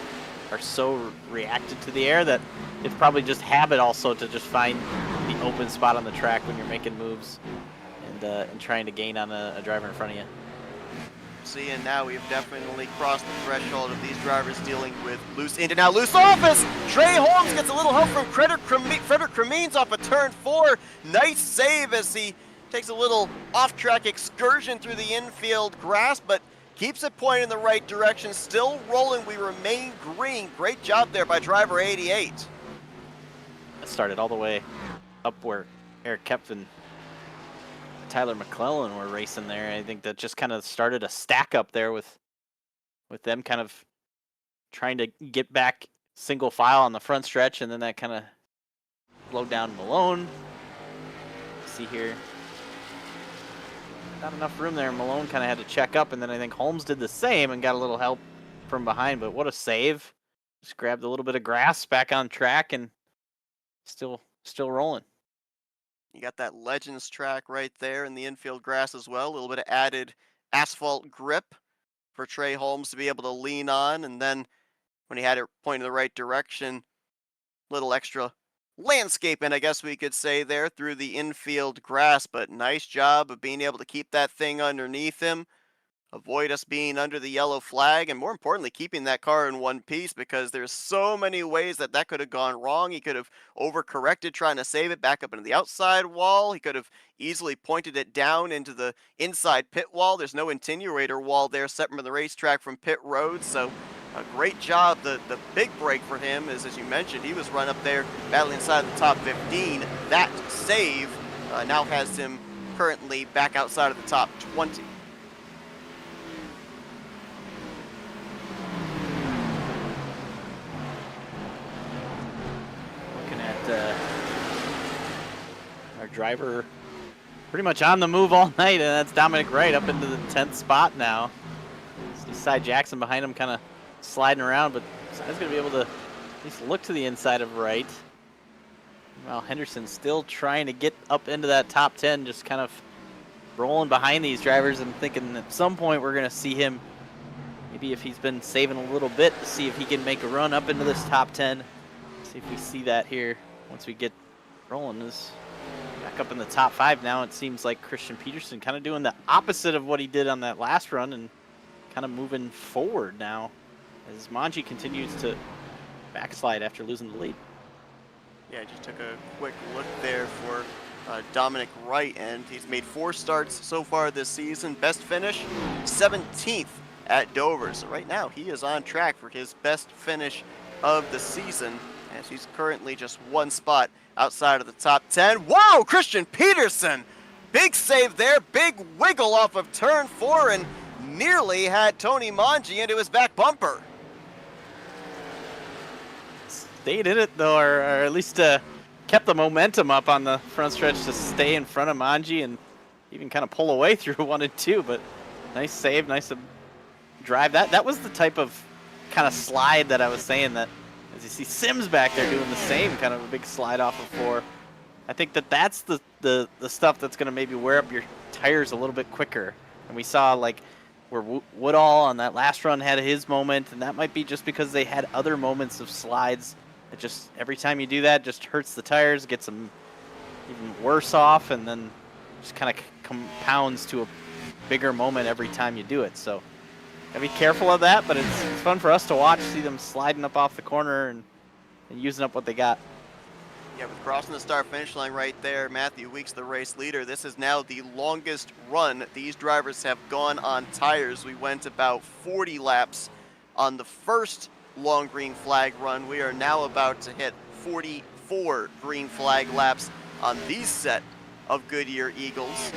are so reacted to the air that it's probably just habit also to just find the open spot on the track when you're making moves and trying to gain on a driver in front of you. See, and now we've definitely crossed the threshold of these drivers dealing with loose into now loose office. Trey Holmes gets a little help from Frederick Cremines off of turn 4. Nice save as he takes a little off-track excursion through the infield grass, but keeps it pointing in the right direction. Still rolling, we remain green. Great job there by driver 88. It started all the way up where Eric Kepf and Tyler McClellan were racing there. I think that just kind of started a stack up there with them kind of trying to get back single file on the front stretch, and then that kind of slowed down Malone. See here, not enough room there. Malone kind of had to check up, and then I think Holmes did the same and got a little help from behind, but what a save. Just grabbed a little bit of grass back on track and still rolling. You got that Legends track right there in the infield grass as well. A little bit of added asphalt grip for Trey Holmes to be able to lean on. And then when he had it pointing in the right direction, little extra landscaping, I guess we could say, there through the infield grass. But nice job of being able to keep that thing underneath him, avoid us being under the yellow flag, and more importantly, keeping that car in one piece, because there's so many ways that could have gone wrong. He could have overcorrected trying to save it back up into the outside wall. He could have easily pointed it down into the inside pit wall. There's no attenuator wall there separate from the racetrack from pit road, so a great job. The big break for him is, as you mentioned, he was run up there battling inside the top 15. That save now has him currently back outside of the top 20. Our driver pretty much on the move all night, and that's Dominic Wright up into the 10th spot now. See Cy Jackson behind him kind of sliding around, but Cy's going to be able to at least look to the inside of Wright. Well, Henderson still trying to get up into that top 10, just kind of rolling behind these drivers. I'm thinking at some point we're going to see him, maybe if he's been saving a little bit, to see if he can make a run up into this top 10. See if we see that here once we get rolling. Is back up in the top 5 now. It seems like Christian Peterson kind of doing the opposite of what he did on that last run and kind of moving forward now as Manji continues to backslide after losing the lead. Yeah, I just took a quick look there for Dominic Wright, and he's made 4 starts so far this season. Best finish, 17th at Dover. So right now he is on track for his best finish of the season as he's currently just one spot outside of the top 10. Whoa, Christian Peterson! Big save there, big wiggle off of turn 4, and nearly had Tony Manji into his back bumper. Stayed in it though, or at least kept the momentum up on the front stretch to stay in front of Manji and even kind of pull away through 1 and 2. But nice save, nice drive. That was the type of kind of slide that I was saying, that as you see Sims back there doing the same kind of a big slide off of 4. I think that's the stuff that's going to maybe wear up your tires a little bit quicker. And we saw like where Woodall on that last run had his moment, and that might be just because they had other moments of slides. It just, every time you do that, just hurts the tires, gets them even worse off, and then just kind of compounds to a bigger moment every time you do it. So gotta be careful of that, but it's fun for us to watch, see them sliding up off the corner and using up what they got. Yeah, with crossing the start-finish line right there, Matthew Weeks, the race leader. This is now the longest run these drivers have gone on tires. We went about 40 laps on the first long green flag run. We are now about to hit 44 green flag laps on these set of Goodyear Eagles.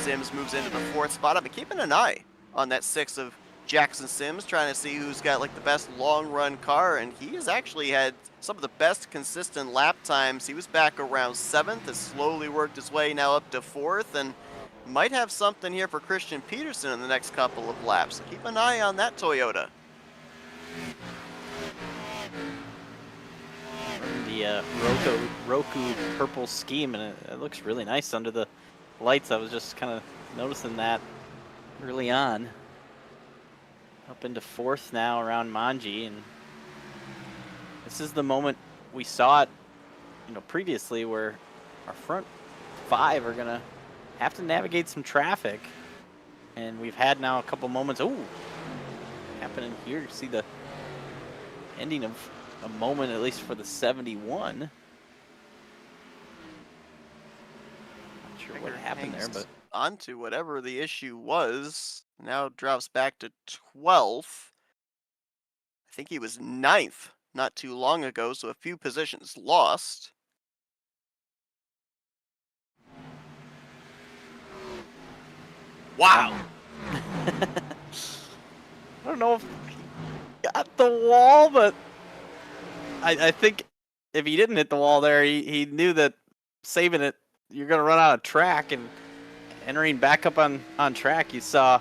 Sims moves into the 4th spot. I've been keeping an eye on that 6 of Jackson Sims, trying to see who's got like the best long run car, and he has actually had some of the best consistent lap times. He was back around 7th, has slowly worked his way now up to 4th, and might have something here for Christian Peterson in the next couple of laps. So keep an eye on that Toyota. The Roku purple scheme, and it looks really nice under the lights. I was just kind of noticing that early on. Up into 4th now around Manji, and this is the moment we saw it, previously, where our front 5 are gonna have to navigate some traffic, and we've had now a couple moments. Ooh, happening here. You see the ending of a moment, at least for the 71. Not sure what happened there, but onto whatever the issue was. Now drops back to 12th. I think he was 9th not too long ago, so a few positions lost. Wow! I don't know if he got the wall, but I think if he didn't hit the wall there, he knew that saving it, you're going to run out of track, and entering back up on track, you saw,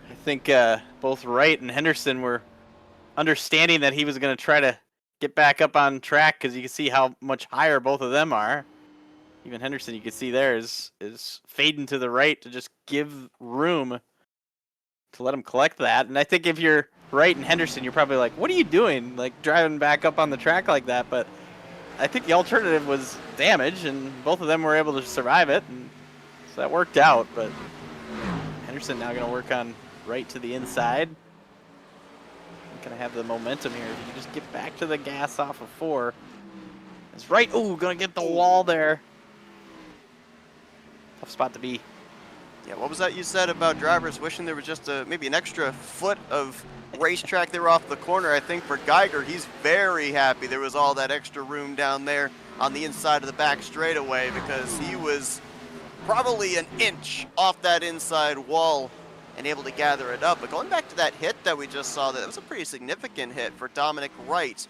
I think both Wright and Henderson were understanding that he was going to try to get back up on track, because you can see how much higher both of them are. Even Henderson, you can see there, is fading to the right to just give room to let him collect that. And I think if you're Wright and Henderson, you're probably like, what are you doing? Like, driving back up on the track like that. But I think the alternative was damage, and both of them were able to survive it. And so that worked out. But Henderson now going to work on Wright to the inside. Going to have the momentum here. If you just get back to the gas off of 4. It's Wright. Ooh, going to get the wall there. Tough spot to be. Yeah, what was that you said about drivers wishing there was just maybe an extra foot of racetrack there off the corner? I think for Geiger, he's very happy there was all that extra room down there on the inside of the back straightaway, because he was probably an inch off that inside wall and able to gather it up. But going back to that hit that we just saw, that was a pretty significant hit for Dominic Wright.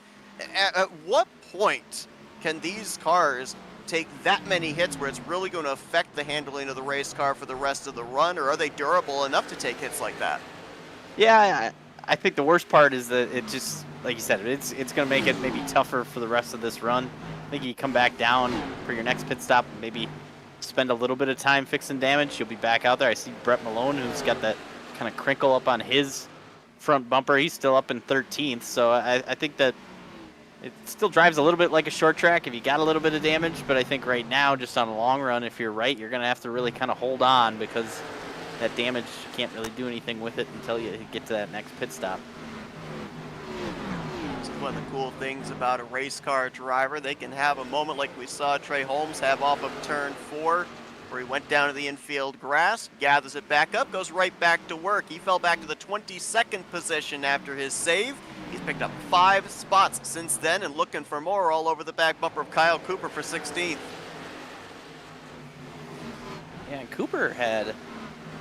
At what point can these cars take that many hits where it's really going to affect the handling of the race car for the rest of the run, or are they durable enough to take hits like that? Yeah, I think the worst part is that it just, like you said, it's going to make it maybe tougher for the rest of this run. I think you come back down for your next pit stop, maybe spend a little bit of time fixing damage. You'll be back out there. I see Brett Malone, who's got that kind of crinkle up on his front bumper. He's still up in 13th, so I think that it still drives a little bit like a short track if you got a little bit of damage, but I think right now, just on a long run, if you're right, you're going to have to really kind of hold on, because that damage, you can't really do anything with it until you get to that next pit stop. It's one of the cool things about a race car driver. They can have a moment like we saw Trey Holmes have off of turn 4, where he went down to the infield grass, gathers it back up, goes right back to work. He fell back to the 22nd position after his save. He's picked up 5 spots since then and looking for more all over the back bumper of Kyle Cooper for 16th. Yeah, and Cooper had,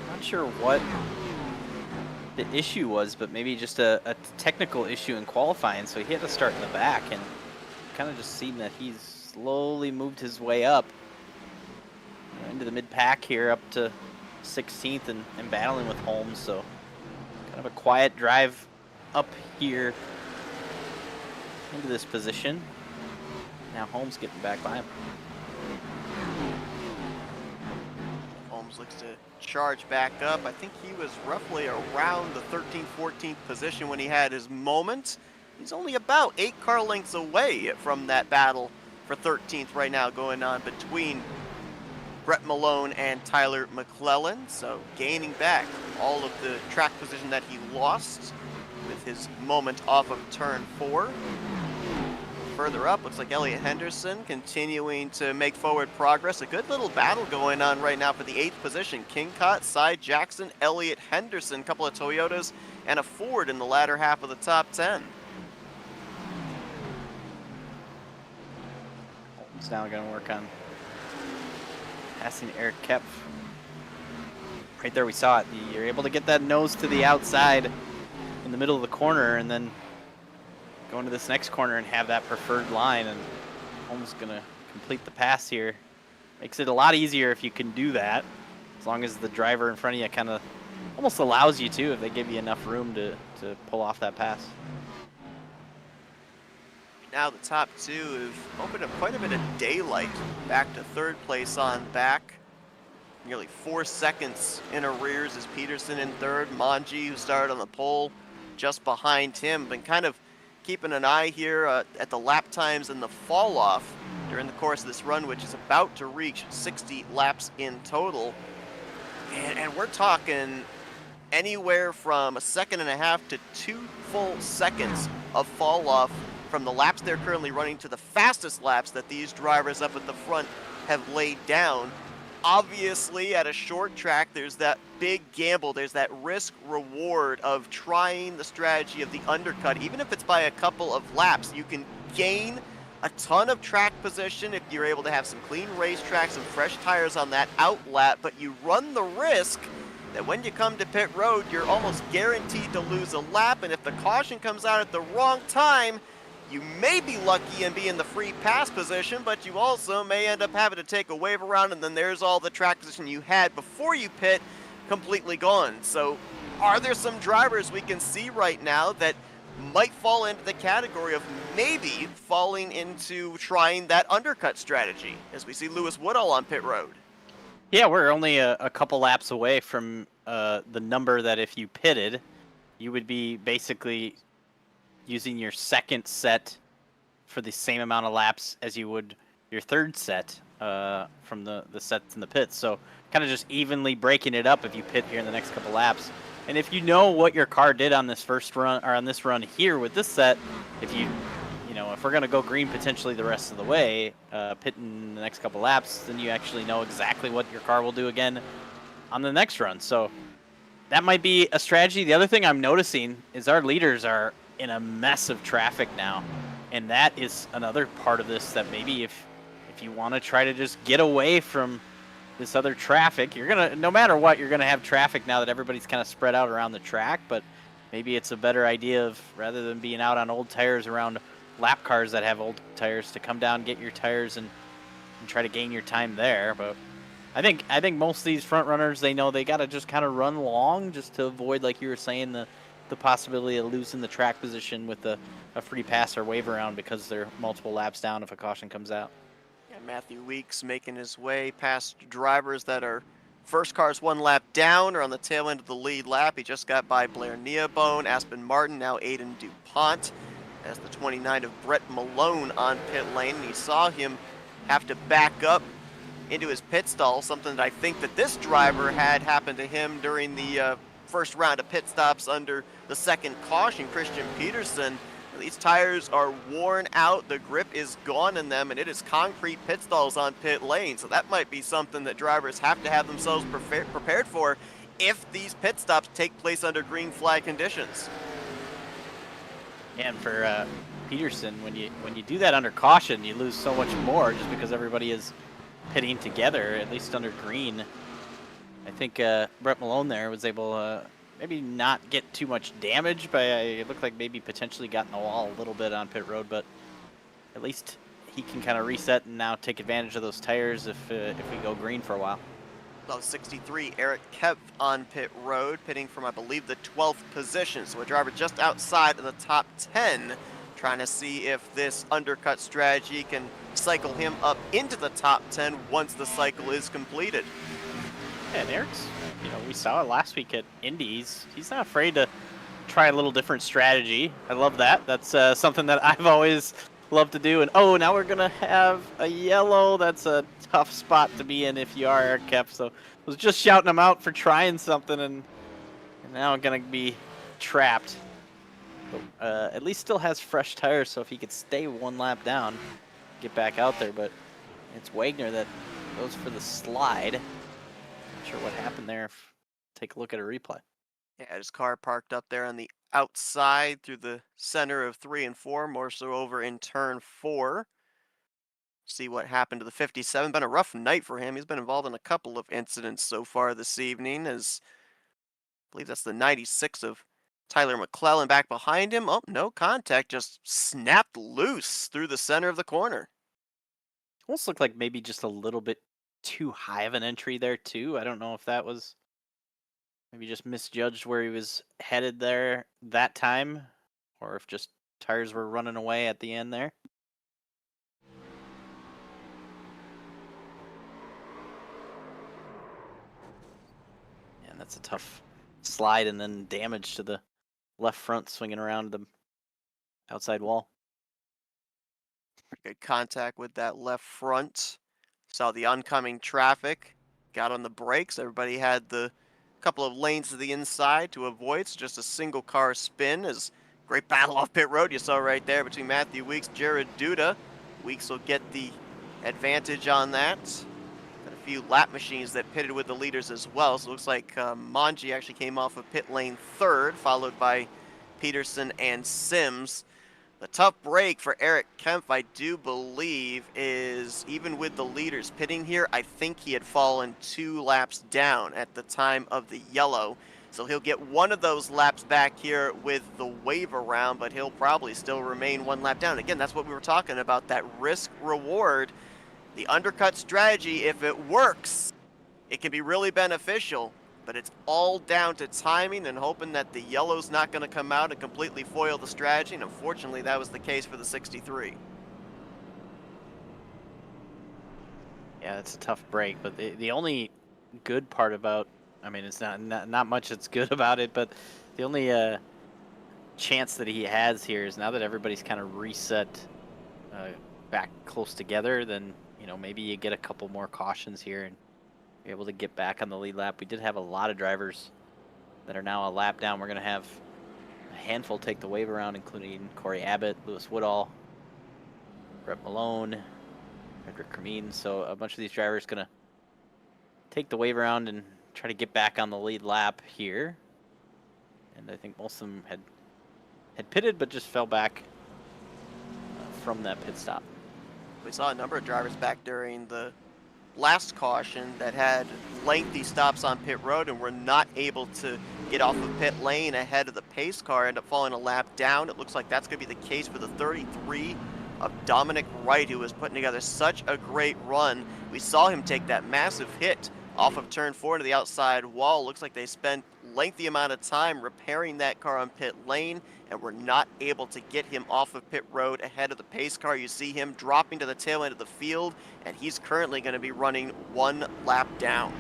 not sure what the issue was, but maybe just a technical issue in qualifying, so he had to start in the back, and kind of just seen that he's slowly moved his way up into the mid-pack here, up to 16th and battling with Holmes, so kind of a quiet drive up here into this position. Now Holmes getting back by him. Holmes looks to charge back up. I think he was roughly around the 13th, 14th position when he had his moment. He's only about 8 car lengths away from that battle for 13th right now going on between Brett Malone and Tyler McClellan. So gaining back all of the track position that he lost with his moment off of turn 4. Further up, looks like Elliott Henderson continuing to make forward progress. A good little battle going on right now for the 8th position. Kingcott, Cy Jackson, Elliott Henderson, a couple of Toyotas, and a Ford in the latter half of the top 10. Holmes now going to work on passing Eric Kepf. Right there we saw it. You're able to get that nose to the outside in the middle of the corner, and then go into this next corner and have that preferred line, and Holmes gonna complete the pass here. Makes it a lot easier if you can do that, as long as the driver in front of you kind of almost allows you to, if they give you enough room to pull off that pass. Now the top 2 have opened up quite a bit of daylight back to 3rd place on back. Nearly 4 seconds in arrears is Peterson in 3rd. Manji, who started on the pole, just behind him. Been kind of keeping an eye here at the lap times and the fall off during the course of this run, which is about to reach 60 laps in total. And we're talking anywhere from 1.5 seconds to 2 full seconds of fall off from the laps they're currently running to the fastest laps that these drivers up at the front have laid down. Obviously, at a short track, there's that big gamble. There's that risk-reward of trying the strategy of the undercut. Even if it's by a couple of laps, you can gain a ton of track position if you're able to have some clean racetracks, some fresh tires on that out lap, but you run the risk that when you come to pit road, you're almost guaranteed to lose a lap, and if the caution comes out at the wrong time, you may be lucky and be in the free pass position, but you also may end up having to take a wave around, and then there's all the track position you had before you pit completely gone. So are there some drivers we can see right now that might fall into the category of maybe falling into trying that undercut strategy, as we see Lewis Woodall on pit road? Yeah, we're only a couple laps away from the number that if you pitted, you would be basically using your second set for the same amount of laps as you would your third set from the sets in the pits. So kind of just evenly breaking it up if you pit here in the next couple laps. And if you know what your car did on this first run, or on this run here with this set, if we're going to go green potentially the rest of the way, pitting the next couple laps, then you actually know exactly what your car will do again on the next run. So that might be a strategy. The other thing I'm noticing is our leaders are in a mess of traffic now, and that is another part of this, that maybe if you want to try to just get away from this other traffic, you're gonna, no matter what, you're gonna have traffic now that everybody's kind of spread out around the track. But maybe it's a better idea of, rather than being out on old tires around lap cars that have old tires, to come down, get your tires, and try to gain your time there. But I think most of these front runners, they know they got to just kind of run long just to avoid, like you were saying, the possibility of losing the track position with a free pass or wave around, because they're multiple laps down if a caution comes out. Yeah, Matthew Weeks making his way past drivers that are first cars 1 lap down or on the tail end of the lead lap. He just got by Blair Neabone, Aspen Martin, now Aiden Dupont. As the 29 of Brett Malone on pit lane, and he saw him have to back up into his pit stall, something that I think that this driver had happened to him during the first round of pit stops under the second caution. Christian Peterson These tires are worn out, the grip is gone in them, and it is concrete pit stalls on pit lane. So that might be something that drivers have to have themselves prepared for if these pit stops take place under green flag conditions. And for Peterson, when you do that under caution, you lose so much more just because everybody is pitting together, at least under green. I think Brett Malone there was able maybe not get too much damage, but it looked like maybe potentially got in the wall a little bit on pit road, but at least he can kind of reset and now take advantage of those tires if we go green for a while. So 63, Eric Kempf on pit road, pitting from, I believe, the 12th position. So a driver just outside of the top 10, trying to see if this undercut strategy can cycle him up into the top 10 once the cycle is completed. Yeah, and Eric's, we saw it last week at Indy's. He's not afraid to try a little different strategy. I love that. That's something that I've always loved to do. And oh, now we're gonna have a yellow. That's a tough spot to be in if you are Eric Kempf. So I was just shouting him out for trying something, and now I'm gonna be trapped. But at least still has fresh tires, so if he could stay one lap down, get back out there. But it's Wagner that goes for the slide. Sure what happened there. Take a look at a replay. Yeah, his car parked up there on the outside through the center of 3 and 4, more so over in turn 4. See what happened to the 57. Been a rough night for him. He's been involved in a couple of incidents so far this evening, as I believe that's the 96 of Tyler McClellan back behind him. Oh, no contact, just snapped loose through the center of the corner. Almost looked like maybe just a little bit too high of an entry there too. I don't know if that was maybe just misjudged where he was headed there that time, or if just tires were running away at the end there. And that's a tough slide and then damage to the left front swinging around the outside wall. Good contact with that left front. Saw the oncoming traffic, got on the brakes. Everybody had the couple of lanes to the inside to avoid, so just a single car spin. As great battle off pit road you saw right there between Matthew Weeks, Jared Duda. Weeks will get the advantage on that. Got a few lap machines that pitted with the leaders as well, so it looks like Manji actually came off of pit lane 3rd, followed by Peterson and Sims. The tough break for Eric Kempf, I do believe, is even with the leaders pitting here, I think he had fallen 2 laps down at the time of the yellow. So he'll get one of those laps back here with the wave around, but he'll probably still remain 1 lap down. Again, that's what we were talking about, that risk reward. The undercut strategy, if it works, it can be really beneficial. But it's all down to timing and hoping that the yellow's not going to come out and completely foil the strategy, and unfortunately that was the case for the 63. Yeah, it's a tough break, but the only good part about, I mean, it's not much that's good about it, but the only chance that he has here is now that everybody's kind of reset back close together, then, maybe you get a couple more cautions here and able to get back on the lead lap. We did have a lot of drivers that are now a lap down. We're going to have a handful take the wave around, including Corey Abbott, Lewis Woodall, Brett Malone, Frederick Cremeen. So a bunch of these drivers going to take the wave around and try to get back on the lead lap here. And I think most of them had pitted, but just fell back from that pit stop. We saw a number of drivers back during the last caution that had lengthy stops on pit road and were not able to get off of pit lane ahead of the pace car, end up falling a lap down. It looks like that's going to be the case for the 33 of Dominic Wright, who was putting together such a great run. We saw him take that massive hit off of turn 4 to the outside wall. Looks like they spent lengthy amount of time repairing that car on pit lane and were not able to get him off of pit road ahead of the pace car. You see him dropping to the tail end of the field, and he's currently going to be running 1 lap down.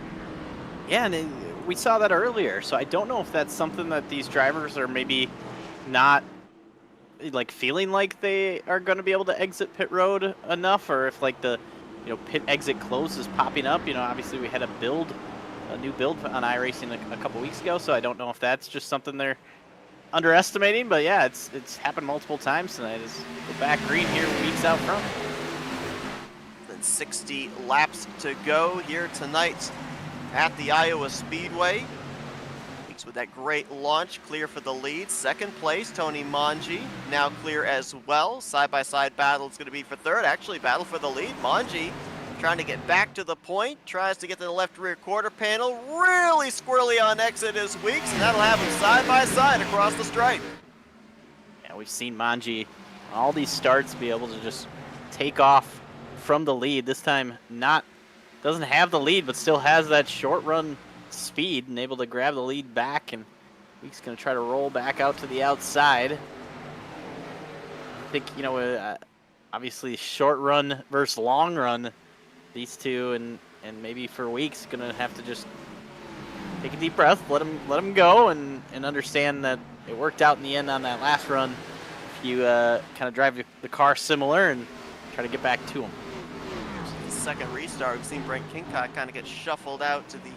Yeah, and we saw that earlier, so I don't know if that's something that these drivers are maybe not like feeling like they are going to be able to exit pit road enough, or if like the pit exit close is popping up. Obviously we had a new build on iRacing a couple weeks ago, so I don't know if that's just something they're underestimating, but yeah, it's happened multiple times tonight. As the back green here weeks out front. Then 60 laps to go here tonight at the Iowa Speedway. Weeks with that great launch, clear for the lead. Second place, Tony Manji, now clear as well. Side-by-side battle is going to be for third. Actually, battle for the lead. Manji trying to get back to the point, tries to get to the left rear quarter panel. Really squirrely on exit is Weeks, and that'll have him side-by-side across the stripe. Yeah, we've seen Manji all these starts be able to just take off from the lead. This time doesn't have the lead, but still has that short run speed and able to grab the lead back, and Weeks going to try to roll back out to the outside. I think, obviously short run versus long run, these two, and maybe for Weeks going to have to just take a deep breath, let him go, and understand that it worked out in the end on that last run. If you kind of drive the car similar and try to get back to him. The second restart, we've seen Brent Kincock kind of get shuffled out to the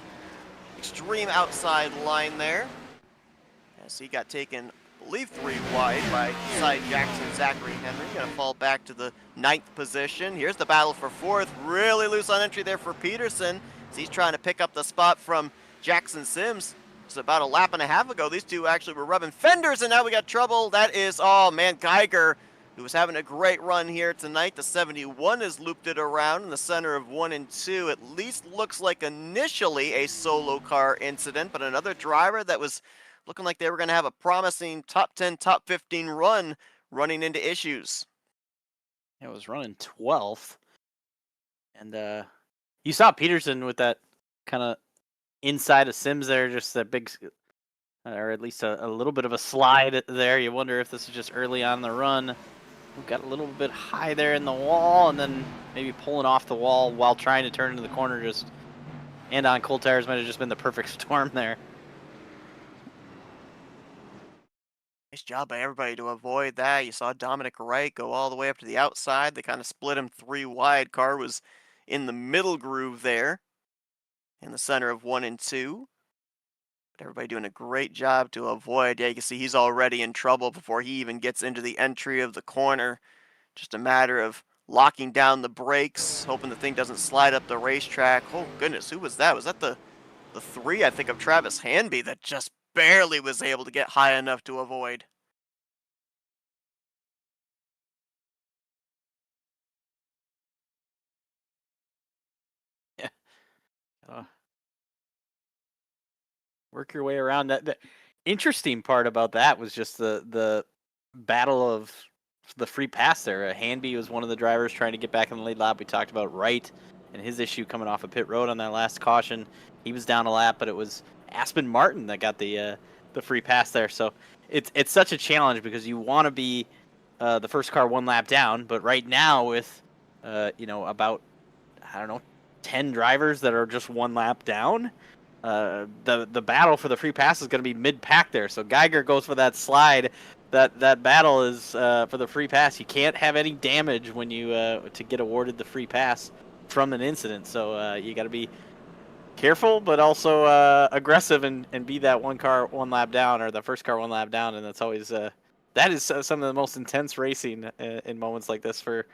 extreme outside line there, as he got taken, I believe, 3 wide by side Jackson Zachary Henry. Gonna fall back to the 9th position. Here's the battle for 4th. Really loose on entry there for Peterson, as he's trying to pick up the spot from Jackson Sims. Just about a lap and a half ago, these two actually were rubbing fenders, and now we got trouble. That is, oh man, Geiger, who was having a great run here tonight. The 71 has looped it around in the center of 1 and 2. At least looks like initially a solo car incident, but another driver that was looking like they were going to have a promising top 10, top 15 run running into issues. It was running 12th. And you saw Peterson with that kind of inside of Sims there, just that big, or at least a little bit of a slide there. You wonder if this is just early on in the run. We got a little bit high there in the wall, and then maybe pulling off the wall while trying to turn into the corner. And on cold tires might have just been the perfect storm there. Nice job by everybody to avoid that. You saw Dominic Wright go all the way up to the outside. They kind of split him 3 wide. Car was in the middle groove there, in the center of 1 and 2. But everybody doing a great job to avoid. Yeah, you can see he's already in trouble before he even gets into the entry of the corner. Just a matter of locking down the brakes, hoping the thing doesn't slide up the racetrack. Oh goodness, who was that? Was that the 3, I think, of Travis Hanby that just barely was able to get high enough to avoid? Yeah. Work your way around that. The interesting part about that was just the battle of the free pass there. Hanby was one of the drivers trying to get back in the lead lap. We talked about Wright and his issue coming off of pit road on that last caution. He was down a lap, but it was Aspen Martin that got the free pass there. So it's such a challenge because you want to be the first car 1 lap down, but right now with about, I don't know, 10 drivers that are just 1 lap down, the battle for the free pass is going to be mid-pack there. So Geiger goes for that slide. That battle is for the free pass. You can't have any damage when you to get awarded the free pass from an incident. So you got to be careful, but also aggressive and be that 1 lap down, or the first car 1 lap down. And that's always that is some of the most intense racing in moments like this for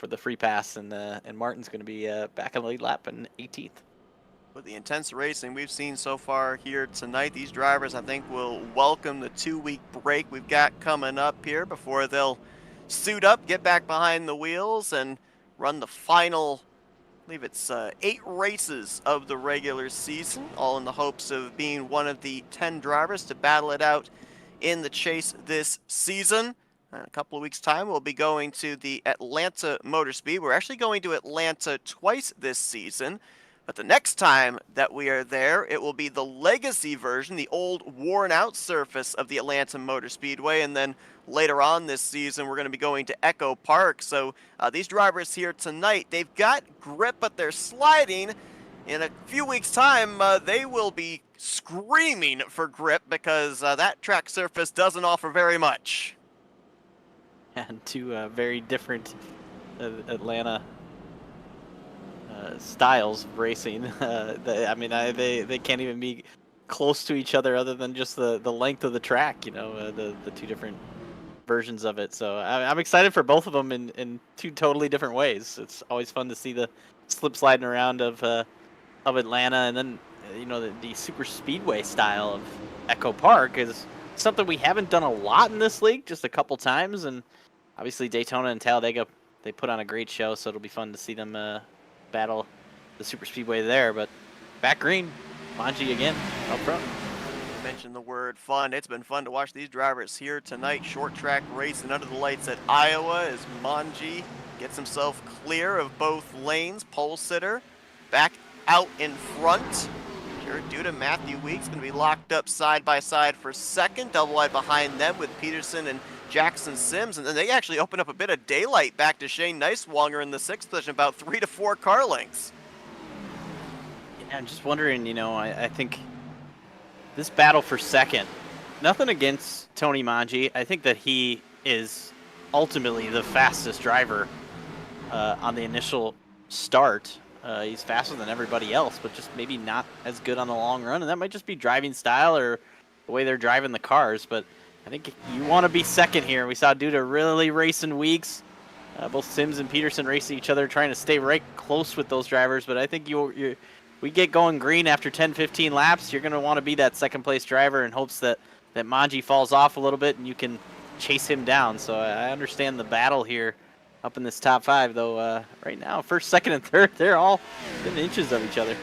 the free pass. And Martin's going to be back in the lead lap in 18th. With the intense racing we've seen so far here tonight, these drivers, I think, will welcome the 2-week break we've got coming up here before they'll suit up, get back behind the wheels, and run the final, I believe it's 8 races of the regular season, all in the hopes of being one of the 10 drivers to battle it out in the chase this season. In a couple of weeks' time, we'll be going to the Atlanta Motor Speed. We're actually going to Atlanta twice this season. But the next time that we are there, it will be the legacy version, the old worn-out surface of the Atlanta Motor Speedway. And then later on this season, we're going to be going to Echo Park. So these drivers here tonight, they've got grip, but they're sliding. In a few weeks' time, they will be screaming for grip because that track surface doesn't offer very much. And 2 very different Atlanta styles of racing. I mean, they can't even be close to each other other than just the length of the track, the two different versions of it. So I'm excited for both of them in two totally different ways. It's always fun to see the slip sliding around of Atlanta, and then the super speedway style of Echo Park is something we haven't done a lot in this league, just a couple times. And obviously Daytona and Talladega, they put on a great show, so it'll be fun to see them battle the super speedway there. But back green, Manji again up front. You mentioned the word fun. It's been fun to watch these drivers here tonight. Short track racing under the lights at Iowa as Manji gets himself clear of both lanes. Pole sitter back out in front. Jared Duda and Matthew Weeks going to be locked up side by side for second. Double wide behind them with Peterson and Jackson Sims. And then they actually open up a bit of daylight back to Shane Neiswanger in the sixth position, about 3 to 4 car lengths. Yeah, I'm just wondering, I think this battle for second, nothing against Tony Manji. I think that he is ultimately the fastest driver on the initial start. He's faster than everybody else, but just maybe not as good on the long run. And that might just be driving style or the way they're driving the cars. But I think you want to be second here. We saw Duda really racing Weeks. Both Sims and Peterson racing each other, trying to stay right close with those drivers. But I think we get going green after 10, 15 laps. You're going to want to be that second place driver in hopes that Manji falls off a little bit and you can chase him down. So I understand the battle here up in this top 5, though. Right now, first, second, and third, they're all within inches of each other.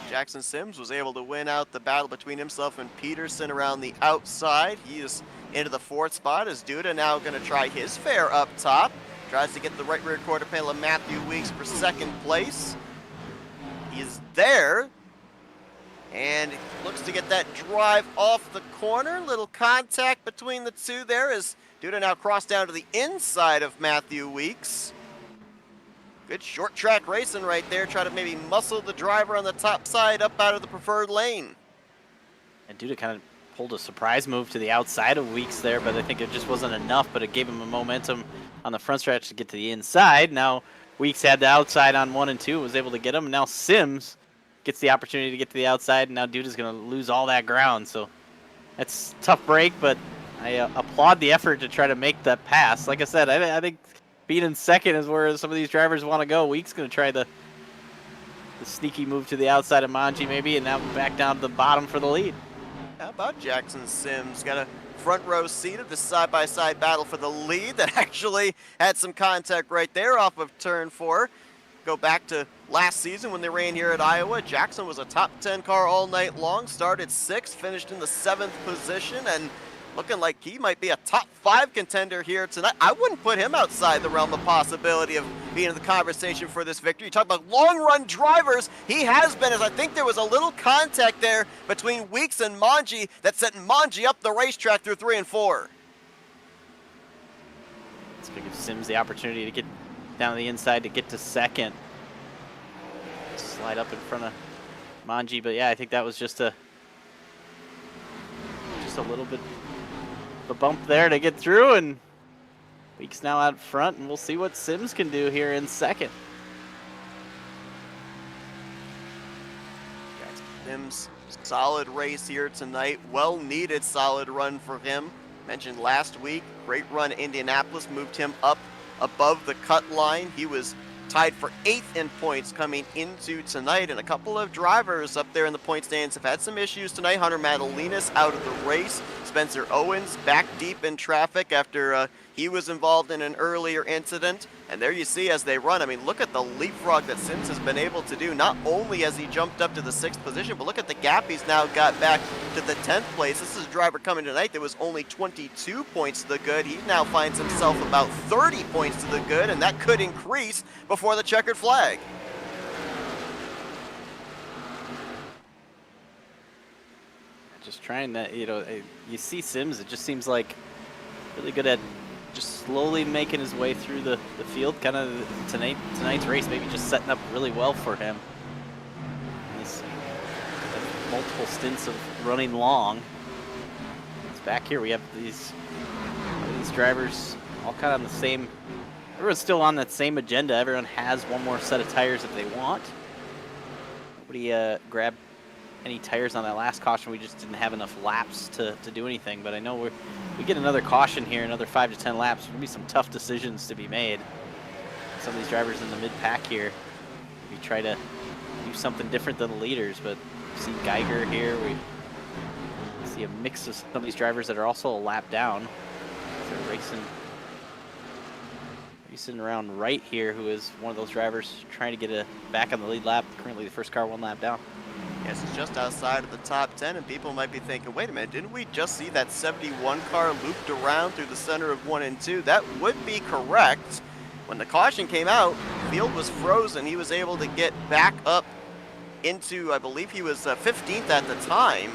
Jackson Sims was able to win out the battle between himself and Peterson around the outside. He is into the 4th spot as Duda now going to try his fare up top. Tries to get the right rear quarter panel of Matthew Weeks for second place. He is there and looks to get that drive off the corner. Little contact between the two there as Duda now crossed down to the inside of Matthew Weeks. Good short track racing right there. Try to maybe muscle the driver on the top side up out of the preferred lane. And Duda kind of pulled a surprise move to the outside of Weeks there, but I think it just wasn't enough, but it gave him a momentum on the front stretch to get to the inside. Now Weeks had the outside on 1 and 2, was able to get him, and now Sims gets the opportunity to get to the outside, and now Duda's going to lose all that ground. So that's a tough break, but I applaud the effort to try to make that pass. Like I said, I think being in second is where some of these drivers want to go. Weeks going to try the sneaky move to the outside of Manji maybe, and now back down to the bottom for the lead. How about Jackson Sims? Got a front row seat of the side-by-side battle for the lead that actually had some contact right there off of turn 4. Go back to last season when they ran here at Iowa. Jackson was a top 10 car all night long, started 6th, finished in the 7th position, and looking like he might be a top 5 contender here tonight. I wouldn't put him outside the realm of possibility of being in the conversation for this victory. You talk about long-run drivers. He has been, as I think there was a little contact there between Weeks and Manji that sent Manji up the racetrack through 3 and 4. Let's give Sims the opportunity to get down the inside to get to second. Slide up in front of Manji, but yeah, I think that was just a little bit the bump there to get through, and Weeks now out front, and we'll see what Sims can do here in second. Sims, solid race here tonight. Well needed solid run for him. Mentioned last week, great run at Indianapolis, moved him up above the cut line. He was tied for 8th in points coming into tonight, and a couple of drivers up there in the point stands have had some issues tonight. Hunter Madalinas out of the race. Spencer Owens back deep in traffic after he was involved in an earlier incident. And there you see as they run, I mean, look at the leapfrog that Sims has been able to do. Not only has he jumped up to the 6th position, but look at the gap he's now got back to the 10th place. This is a driver coming tonight that was only 22 points to the good. He now finds himself about 30 points to the good, and that could increase before the checkered flag. Just trying to, you see Sims, it just seems like really good at just slowly making his way through the field. Kind of tonight's race maybe just setting up really well for him. This multiple stints of running long. It's back here. We have these drivers all kind of on the same. Everyone's still on that same agenda. Everyone has one more set of tires if they want. Nobody grabbed any tires on that last caution. We just didn't have enough laps to do anything. But I know we get another caution here, another 5 to 10 laps. There's going to be some tough decisions to be made. Some of these drivers in the mid-pack here, we try to do something different than the leaders. But we see Geiger here. We see a mix of some of these drivers that are also a lap down. They're racing around Wright here, who is one of those drivers trying to get back on the lead lap. Currently the first car 1 lap down. Yes, it's just outside of the top 10, and people might be thinking, wait a minute, didn't we just see that 71 car looped around through the center of 1 and 2? That would be correct. When the caution came out, the field was frozen. He was able to get back up into, I believe he was 15th at the time.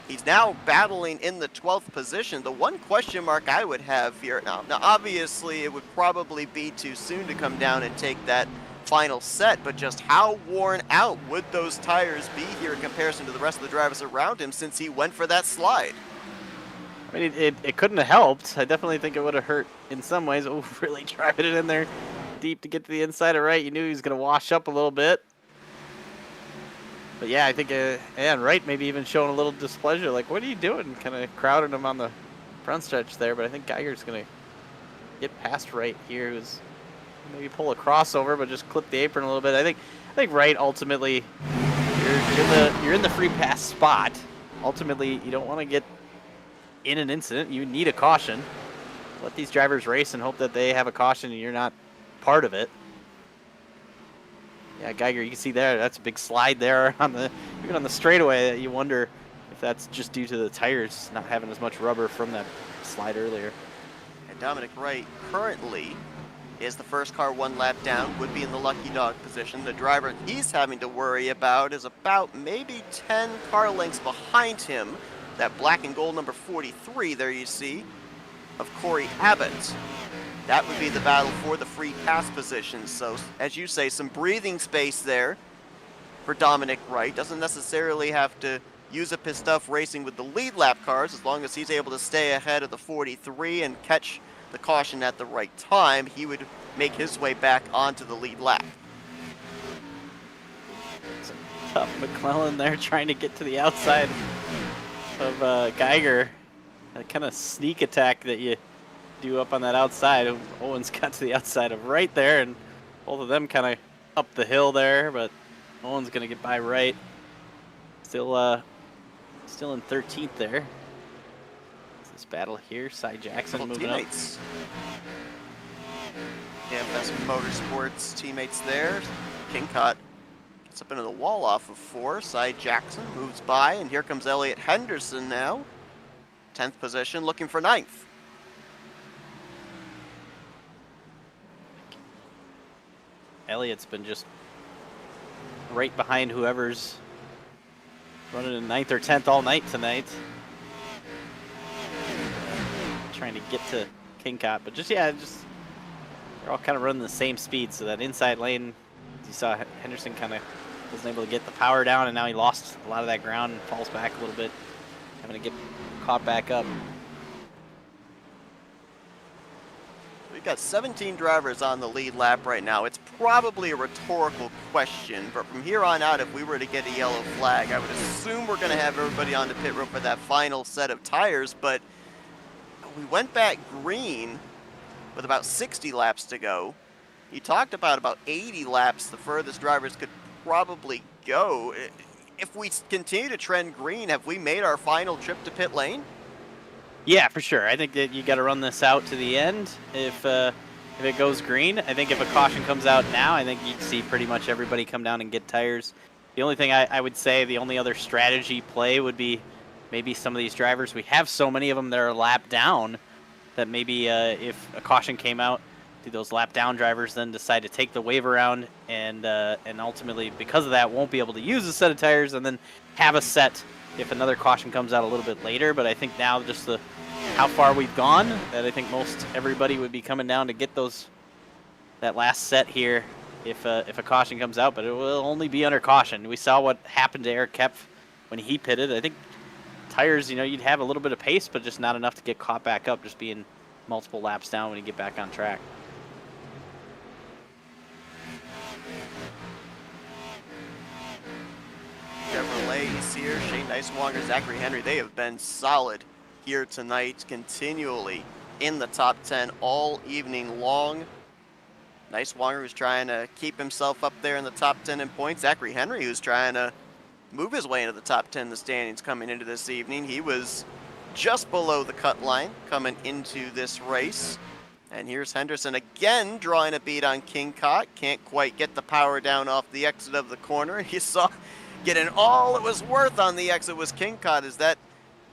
He's now battling in the 12th position. The one question mark I would have here, now obviously it would probably be too soon to come down and take that final set, but just how worn out would those tires be here in comparison to the rest of the drivers around him since he went for that slide? I mean, it couldn't have helped. I definitely think it would have hurt in some ways. Oh, really driving it in there deep to get to the inside of Wright. You knew he was going to wash up a little bit. But yeah, I think, and Wright maybe even showing a little displeasure, like, what are you doing? Kind of crowding him on the front stretch there, but I think Geiger's going to get past Wright here, who's maybe pull a crossover, but just clip the apron a little bit. I think Wright ultimately, you're in the free pass spot. Ultimately, you don't want to get in an incident. You need a caution. Let these drivers race and hope that they have a caution and you're not part of it. Yeah, Geiger, you can see there, that's a big slide there on even on the straightaway. You wonder if that's just due to the tires not having as much rubber from that slide earlier. And Dominic Wright currently is the first car 1 lap down, would be in the lucky dog position. The driver he's having to worry about is about maybe 10 car lengths behind him. That black and gold number 43 there you see of Corey Abbott. That would be the battle for the free pass position. So, as you say, some breathing space there for Dominic Wright. Doesn't necessarily have to use up his stuff racing with the lead lap cars. As long as he's able to stay ahead of the 43 and catch the caution at the right time, he would make his way back onto the lead lap. Some tough McClellan there trying to get to the outside of Geiger. That kind of sneak attack that you do up on that outside. Owens got to the outside of Wright there, and both of them kind of up the hill there, but Owens gonna get by Wright. Still in 13th there. This battle here, Cy Jackson moving teammates. KFS Motorsports teammates there. Kingcott gets up into the wall off of 4. Cy Jackson moves by, and here comes Elliott Henderson now. 10th position, looking for 9th. Elliott's been just right behind whoever's running in 9th or 10th all night tonight. Trying to get to Kingcott, but they're all kind of running the same speed, so that inside lane, as you saw, Henderson kind of wasn't able to get the power down, and now he lost a lot of that ground and falls back a little bit, having to get caught back up. We've got 17 drivers on the lead lap right now. It's probably a rhetorical question, but from here on out, if we were to get a yellow flag, I would assume we're going to have everybody on the pit road for that final set of tires, but we went back green with about 60 laps to go. You talked about 80 laps the furthest drivers could probably go. If we continue to trend green, have we made our final trip to pit lane? Yeah, for sure. I think that you got to run this out to the end. If it goes green, I think if a caution comes out now, I think you'd see pretty much everybody come down and get tires. The only thing I would say, the only other strategy play would be maybe some of these drivers. We have so many of them that are lap down that maybe if a caution came out, do those lap down drivers then decide to take the wave around and ultimately because of that won't be able to use a set of tires and then have a set if another caution comes out a little bit later. But I think now just how far we've gone, that I think most everybody would be coming down to get that last set here if a caution comes out, but it will only be under caution. We saw what happened to Eric Kepf when he pitted. I think tires, you'd have a little bit of pace, but just not enough to get caught back up, just being multiple laps down when you get back on track. Chevrolet Weeks here, Shane Neiswanger, Zachary Henry, they have been solid here tonight, continually in the top 10 all evening long. Neiswanger, who's trying to keep himself up there in the top 10 in points. Zachary Henry, who's trying to move his way into the top 10 in the standings coming into this evening. He was just below the cut line coming into this race. And here's Henderson again drawing a bead on King Cott. Can't quite get the power down off the exit of the corner. You saw getting all it was worth on the exit was King Cott as that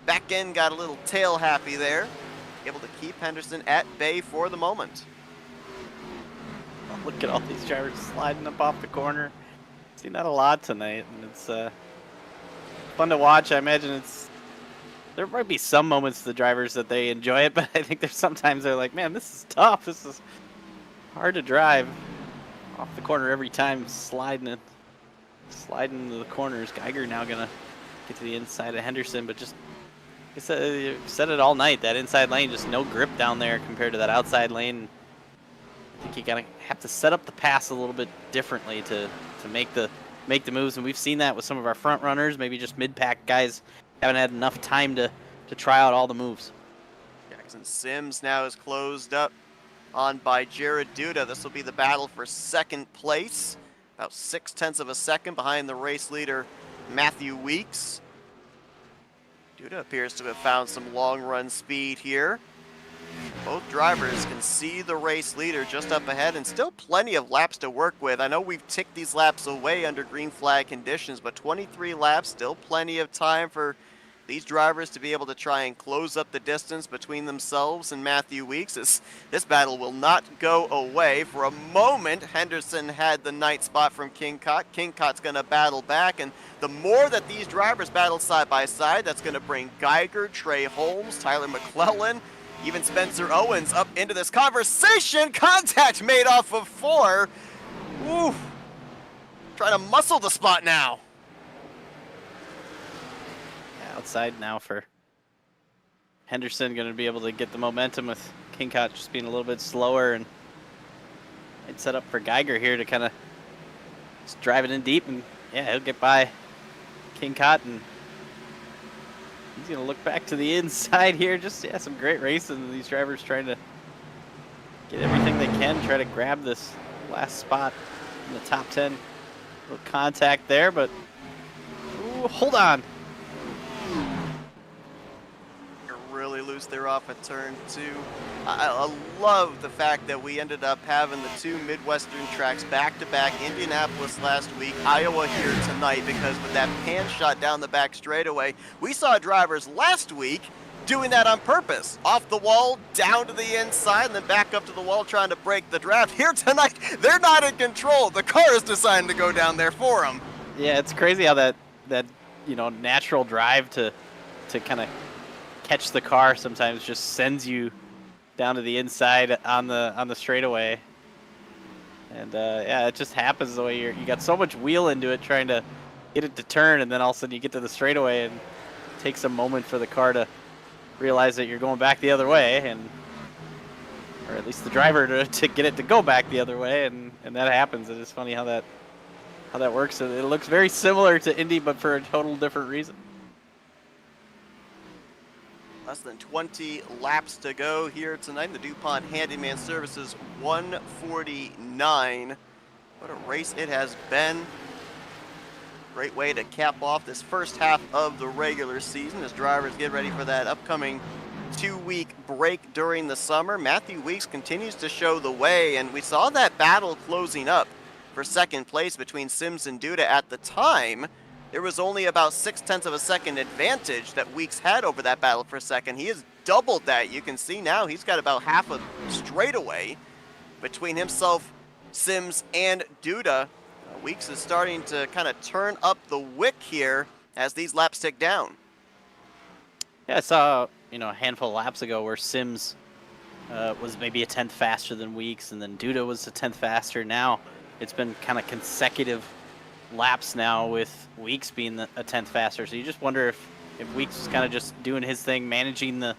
back end got a little tail happy there. Able to keep Henderson at bay for the moment. Look at all these drivers sliding up off the corner. Seen that a lot tonight, and it's fun to watch. I imagine there might be some moments the drivers that they enjoy it, but I think there's sometimes they're like, man, this is tough. This is hard to drive off the corner every time, sliding into the corners. Geiger now gonna get to the inside of Henderson, but just I said it all night. That inside lane, just no grip down there compared to that outside lane. I think you gotta have to set up the pass a little bit differently to make the moves, and we've seen that with some of our front runners. Maybe just mid-pack guys haven't had enough time to try out all the moves. Jackson Sims now is closed up on by Jared Duda. This will be the battle for second place. About 0.6 of a second behind the race leader, Matthew Weeks. Duda appears to have found some long run speed here. Both drivers can see the race leader just up ahead and still plenty of laps to work with. I know we've ticked these laps away under green flag conditions, but 23 laps, still plenty of time for these drivers to be able to try and close up the distance between themselves and Matthew Weeks. This battle will not go away. For a moment, Henderson had the night spot from King Cott. King Cott's going to battle back, and the more that these drivers battle side by side, that's going to bring Geiger, Trey Holmes, Tyler McClellan, even Spencer Owens up into this conversation. Contact made off of 4. Ooh. Trying to muscle the spot now. Yeah, outside now for Henderson, going to be able to get the momentum with King Cott just being a little bit slower, and it's set up for Geiger here to kind of just drive it in deep, and yeah, he'll get by King Cott, and he's going to look back to the inside here. Just, yeah, some great racing. These drivers trying to get everything they can, try to grab this last spot in the top 10. A little contact there, but ooh, hold on. You're really loose there off at turn 2. I love the fact that we ended up having the 2 Midwestern tracks back-to-back, Indianapolis last week, Iowa here tonight, because with that pan shot down the back straightaway, we saw drivers last week doing that on purpose. Off the wall, down to the inside, and then back up to the wall trying to break the draft. Here tonight, they're not in control. The car is deciding to go down there for them. Yeah, it's crazy how that natural drive to kind of catch the car sometimes just sends you down to the inside on the straightaway, and yeah, it just happens the way you got so much wheel into it trying to get it to turn, and then all of a sudden you get to the straightaway and it takes a moment for the car to realize that you're going back the other way, or at least the driver to get it to go back the other way, and that happens. It is funny how that works. It looks very similar to Indy, but for a total different reason. Less than 20 laps to go here tonight. The Dupont Handyman Services 149. What a race it has been. Great way to cap off this first half of the regular season as drivers get ready for that upcoming 2-week break during the summer. Matthew Weeks continues to show the way, and we saw that battle closing up for second place between Sims and Duda. At the time, there was only about 0.6 of a second advantage that Weeks had over that battle for second. He has doubled that. You can see now he's got about half a straightaway between himself, Sims, and Duda. Weeks is starting to kind of turn up the wick here as these laps tick down. Yeah, I saw a handful of laps ago where Sims was maybe a 10th faster than Weeks, and then Duda was a 10th faster. Now it's been kind of consecutive laps now with Weeks being a 10th faster. So you just wonder if Weeks is kind of just doing his thing, managing the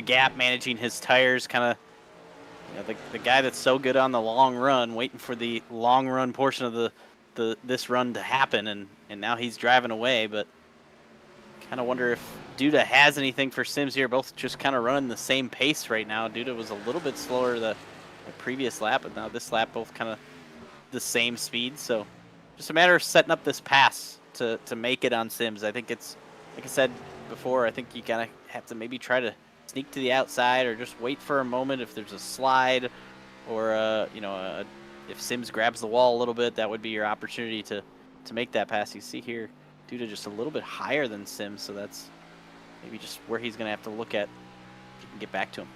gap, managing his tires, kind of the guy that's so good on the long run, waiting for the long run portion of this run to happen, and now he's driving away. But Kind of wonder if Duda has anything for Sims here. Both just kind of running the same pace right now. Duda was a little bit slower the previous lap, but now this lap both kind of the same speed. So just a matter of setting up this pass to make it on Sims. I think it's, like I said before, I think you kind of have to maybe try to sneak to the outside or just wait for a moment if there's a slide or, if Sims grabs the wall a little bit, that would be your opportunity to make that pass. You see here, Duda just a little bit higher than Sims, so that's maybe just where he's going to have to look at if he can get back to him.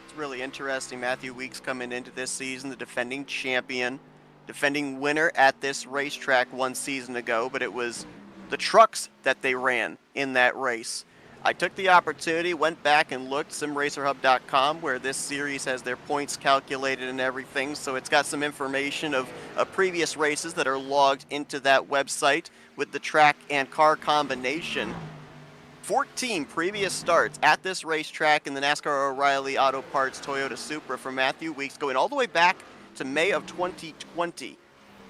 It's really interesting. Matthew Weeks coming into this season, the defending champion, defending winner at this racetrack 1 season ago, but it was the trucks that they ran in that race. I took the opportunity, went back and looked, simracerhub.com, where this series has their points calculated and everything, so it's got some information of previous races that are logged into that website with the track and car combination. 14 previous starts at this racetrack in the NASCAR O'Reilly Auto Parts Toyota Supra for Matthew Weeks, going all the way back to May of 2020.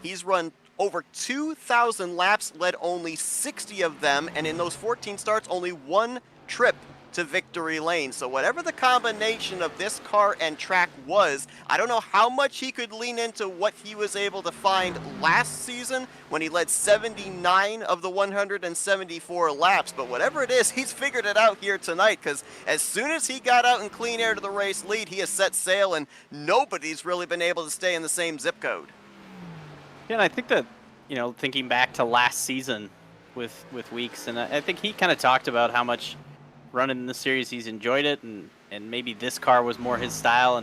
He's run over 2,000 laps, led only 60 of them, and in those 14 starts, only 1 trip to victory lane. So whatever the combination of this car and track was, I don't know how much he could lean into what he was able to find last season when he led 79 of the 174 laps, but whatever it is, he's figured it out here tonight, because as soon as he got out in clean air to the race lead, he has set sail, and nobody's really been able to stay in the same zip code. Yeah, and I think that, thinking back to last season with Weeks, and I think he kind of talked about how much running in the series he's enjoyed it, and maybe this car was more his style.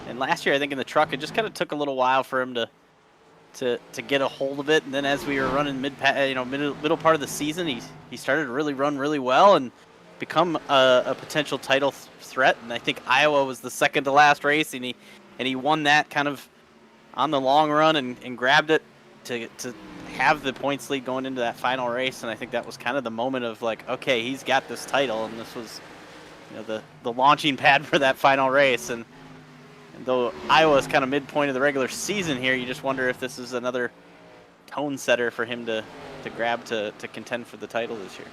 And last year, I think in the truck, it just kind of took a little while for him to get a hold of it. And then as we were running middle part of the season, he started to really run really well and become a potential title threat. And I think Iowa was the second to last race, and he won that kind of on the long run and grabbed it to have the points lead going into that final race. And I think that was kind of the moment of like, okay, he's got this title, and this was the launching pad for that final race. And though Iowa is kind of midpoint of the regular season here, you just wonder if this is another tone setter for him to grab to contend for the title this year.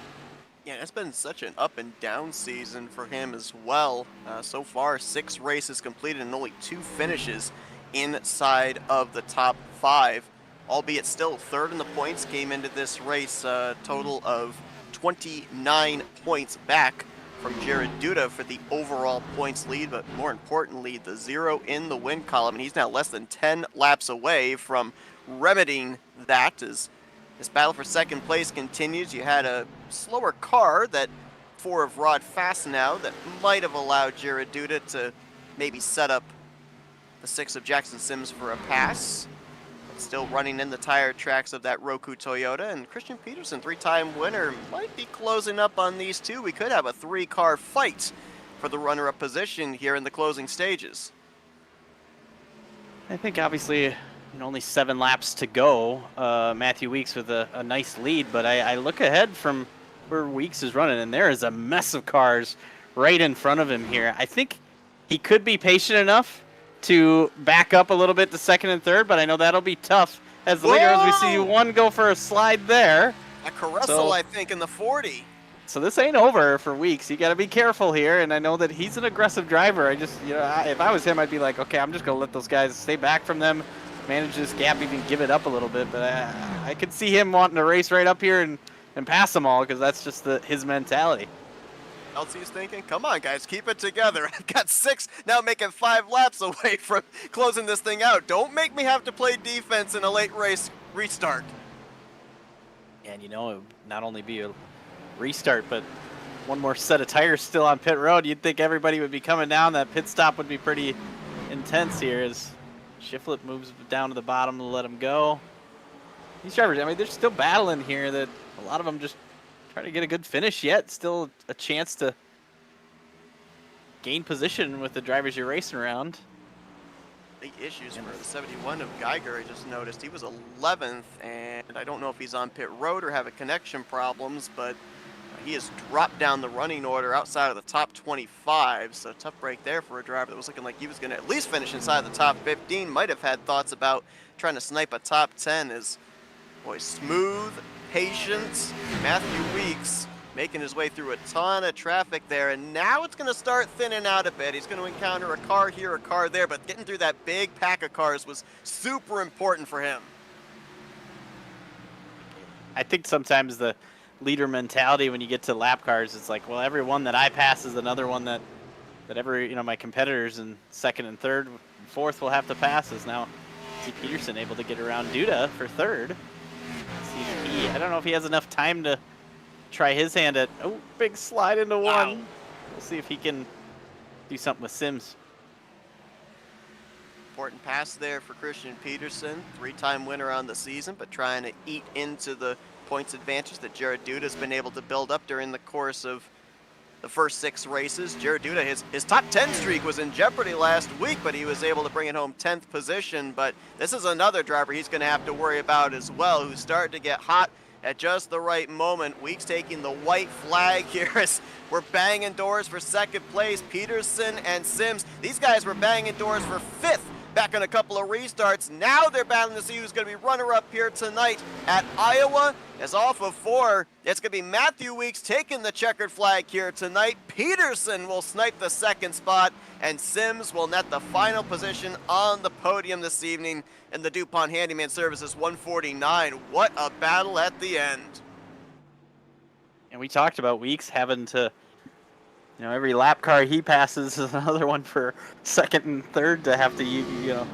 Yeah, it's been such an up and down season for him as well. So far, 6 races completed and only 2 finishes inside of the top 5, albeit still third in the points. Came into this race total of 29 points back from Jared Duda for the overall points lead, but more importantly, the 0 in the win column, and he's now less than 10 laps away from remedying that as this battle for second place continues. You had a slower car that 4 of Rod Fast now that might have allowed Jared Duda to maybe set up the 6 of Jackson Sims for a pass. But still running in the tire tracks of that Roku Toyota, and Christian Peterson, 3-time winner, might be closing up on these two. We could have a 3-car fight for the runner-up position here in the closing stages. I think obviously only 7 laps to go. Matthew Weeks with a nice lead, but I look ahead from where Weeks is running, and there is a mess of cars right in front of him here. I think he could be patient enough to back up a little bit to second and third, but I know that'll be tough as the leader, as we see one go for a slide there. A Caressel, I think, in the 40. So this ain't over for Weeks. You got to be careful here, and I know that he's an aggressive driver. I just, if I was him, I'd be like, okay, I'm just going to let those guys stay back from them, manage this gap, even give it up a little bit. But I could see him wanting to race right up here and pass them all, because that's just his mentality. LC's thinking, come on, guys, keep it together. I've got 6, now making 5 laps away from closing this thing out. Don't make me have to play defense in a late race restart. And it would not only be a restart, but one more set of tires still on pit road. You'd think everybody would be coming down. That pit stop would be pretty intense here as Shiflett moves down to the bottom to let him go. These drivers, they're still battling here. That a lot of them just trying to get a good finish yet. Still a chance to gain position with the drivers you're racing around. Big issues for the 71 of Geiger. I just noticed he was 11th, and I don't know if he's on pit road or having connection problems, but he has dropped down the running order outside of the top 25, so tough break there for a driver that was looking like he was going to at least finish inside the top 15. Might have had thoughts about trying to snipe a top 10 as, boy, smooth, patient Matthew Weeks making his way through a ton of traffic there, and now it's going to start thinning out a bit. He's going to encounter a car here, a car there, but getting through that big pack of cars was super important for him. I think sometimes the leader mentality when you get to lap cars, it's like, well, every one that I pass is another one that every, my competitors in second and third, fourth will have to pass. Is now see Peterson able to get around Duda for third. See, I don't know if he has enough time to try his hand at, big slide into Wow. one. We'll see if he can do something with Sims. Important pass there for Christian Peterson, 3-time winner on the season, but trying to eat into the points advantage that Jared Duda's been able to build up during the course of the first 6 races. Jared Duda, his top 10 streak was in jeopardy last week, but he was able to bring it home 10th position. But this is another driver he's going to have to worry about as well, who's starting to get hot at just the right moment. Weeks taking the white flag here as we're banging doors for second place. Peterson and Sims, these guys were banging doors for 5th back in a couple of restarts. Now they're battling to see who's going to be runner-up here tonight at Iowa. As off of 4, it's going to be Matthew Weeks taking the checkered flag here tonight. Peterson will snipe the second spot, and Sims will net the final position on the podium this evening in the Dupont Handyman Services 149. What a battle at the end. And we talked about Weeks having to, every lap car he passes is another one for second and third to have to,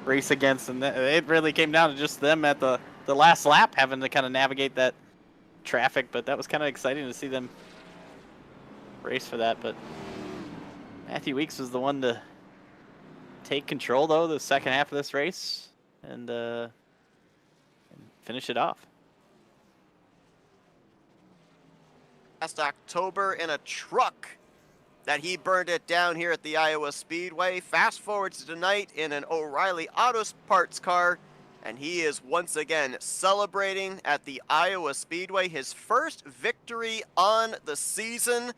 race against. And it really came down to just them at the last lap having to kind of navigate that traffic. But that was kind of exciting to see them race for that. But Matthew Weeks was the one to take control, though, the second half of this race and finish it off. Last October in a truck that he burned it down here at the Iowa Speedway. Fast forward to tonight in an O'Reilly Auto Parts car, and he is once again celebrating at the Iowa Speedway his first victory on the season.